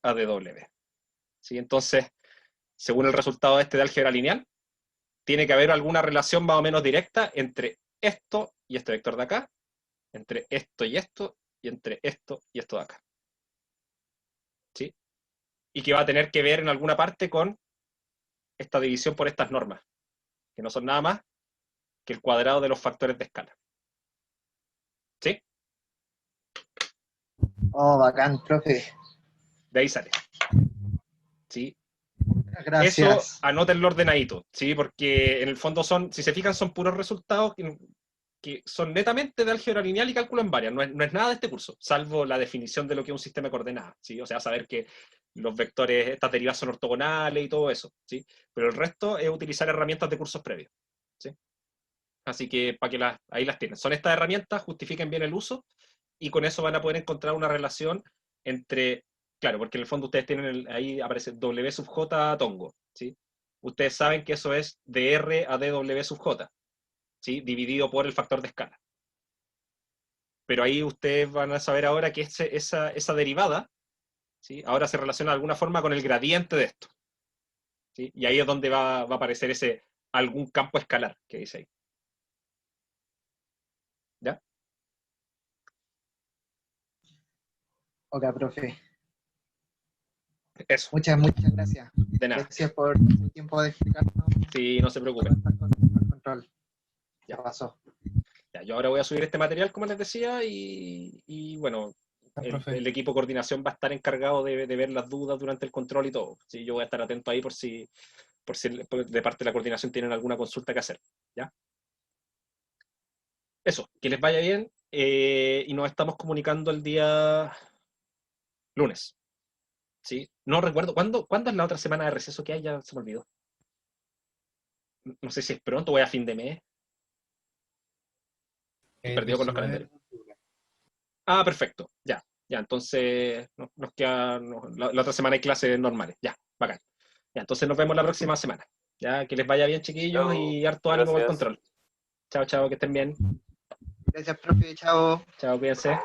a de W. ¿Sí? Entonces, según el resultado de este de álgebra lineal, tiene que haber alguna relación más o menos directa entre esto y este vector de acá, entre esto y entre esto y esto de acá. ¿Sí? Y que va a tener que ver en alguna parte con esta división por estas normas, que no son nada más que el cuadrado de los factores de escala. ¿Sí? Oh, bacán, profe. De ahí sale. ¿Sí? Gracias. Eso anótenlo ordenadito, ¿sí? Porque en el fondo son, si se fijan, son puros resultados que son netamente de álgebra lineal y cálculo en varias. No es nada de este curso, salvo la definición de lo que es un sistema de coordenadas, ¿sí? O sea, saber que los vectores, estas derivas son ortogonales y todo eso, ¿sí? Pero el resto es utilizar herramientas de cursos previos, ¿sí? Así que para que ahí las tienen. Son estas herramientas, justifiquen bien el uso y con eso van a poder encontrar una relación entre, claro, porque en el fondo ustedes tienen, ahí aparece W sub J tongo, ¿sí? Ustedes saben que eso es de R a dw sub J, ¿sí? Dividido por el factor de escala. Pero ahí ustedes van a saber ahora que esa derivada, ¿sí? Ahora se relaciona de alguna forma con el gradiente de esto, ¿sí? Y ahí es donde va a aparecer ese algún campo escalar que dice ahí. ¿Ya? Ok, profe. Eso. Muchas gracias. De nada. Gracias por el tiempo de explicarnos. Sí, no se preocupen. Control. Ya pasó. Ya, yo ahora voy a subir este material, como les decía, y bueno, el equipo de coordinación va a estar encargado de ver las dudas durante el control y todo. ¿Sí? Yo voy a estar atento ahí por si de parte de la coordinación tienen alguna consulta que hacer. ¿Ya? Eso, que les vaya bien y nos estamos comunicando el día lunes. ¿Sí? No recuerdo, ¿cuándo es la otra semana de receso que hay? Ya se me olvidó. No sé si es pronto o es a fin de mes. Perdido con los calendarios. Ah, perfecto. Ya. Entonces nos queda. La otra semana hay clases normales. Ya, bacán. Ya, entonces nos vemos la próxima semana. Ya, que les vaya bien, chiquillos, y harto ánimo con el control. Chao, que estén bien. Gracias, profe. Chao. Chao, cuídense.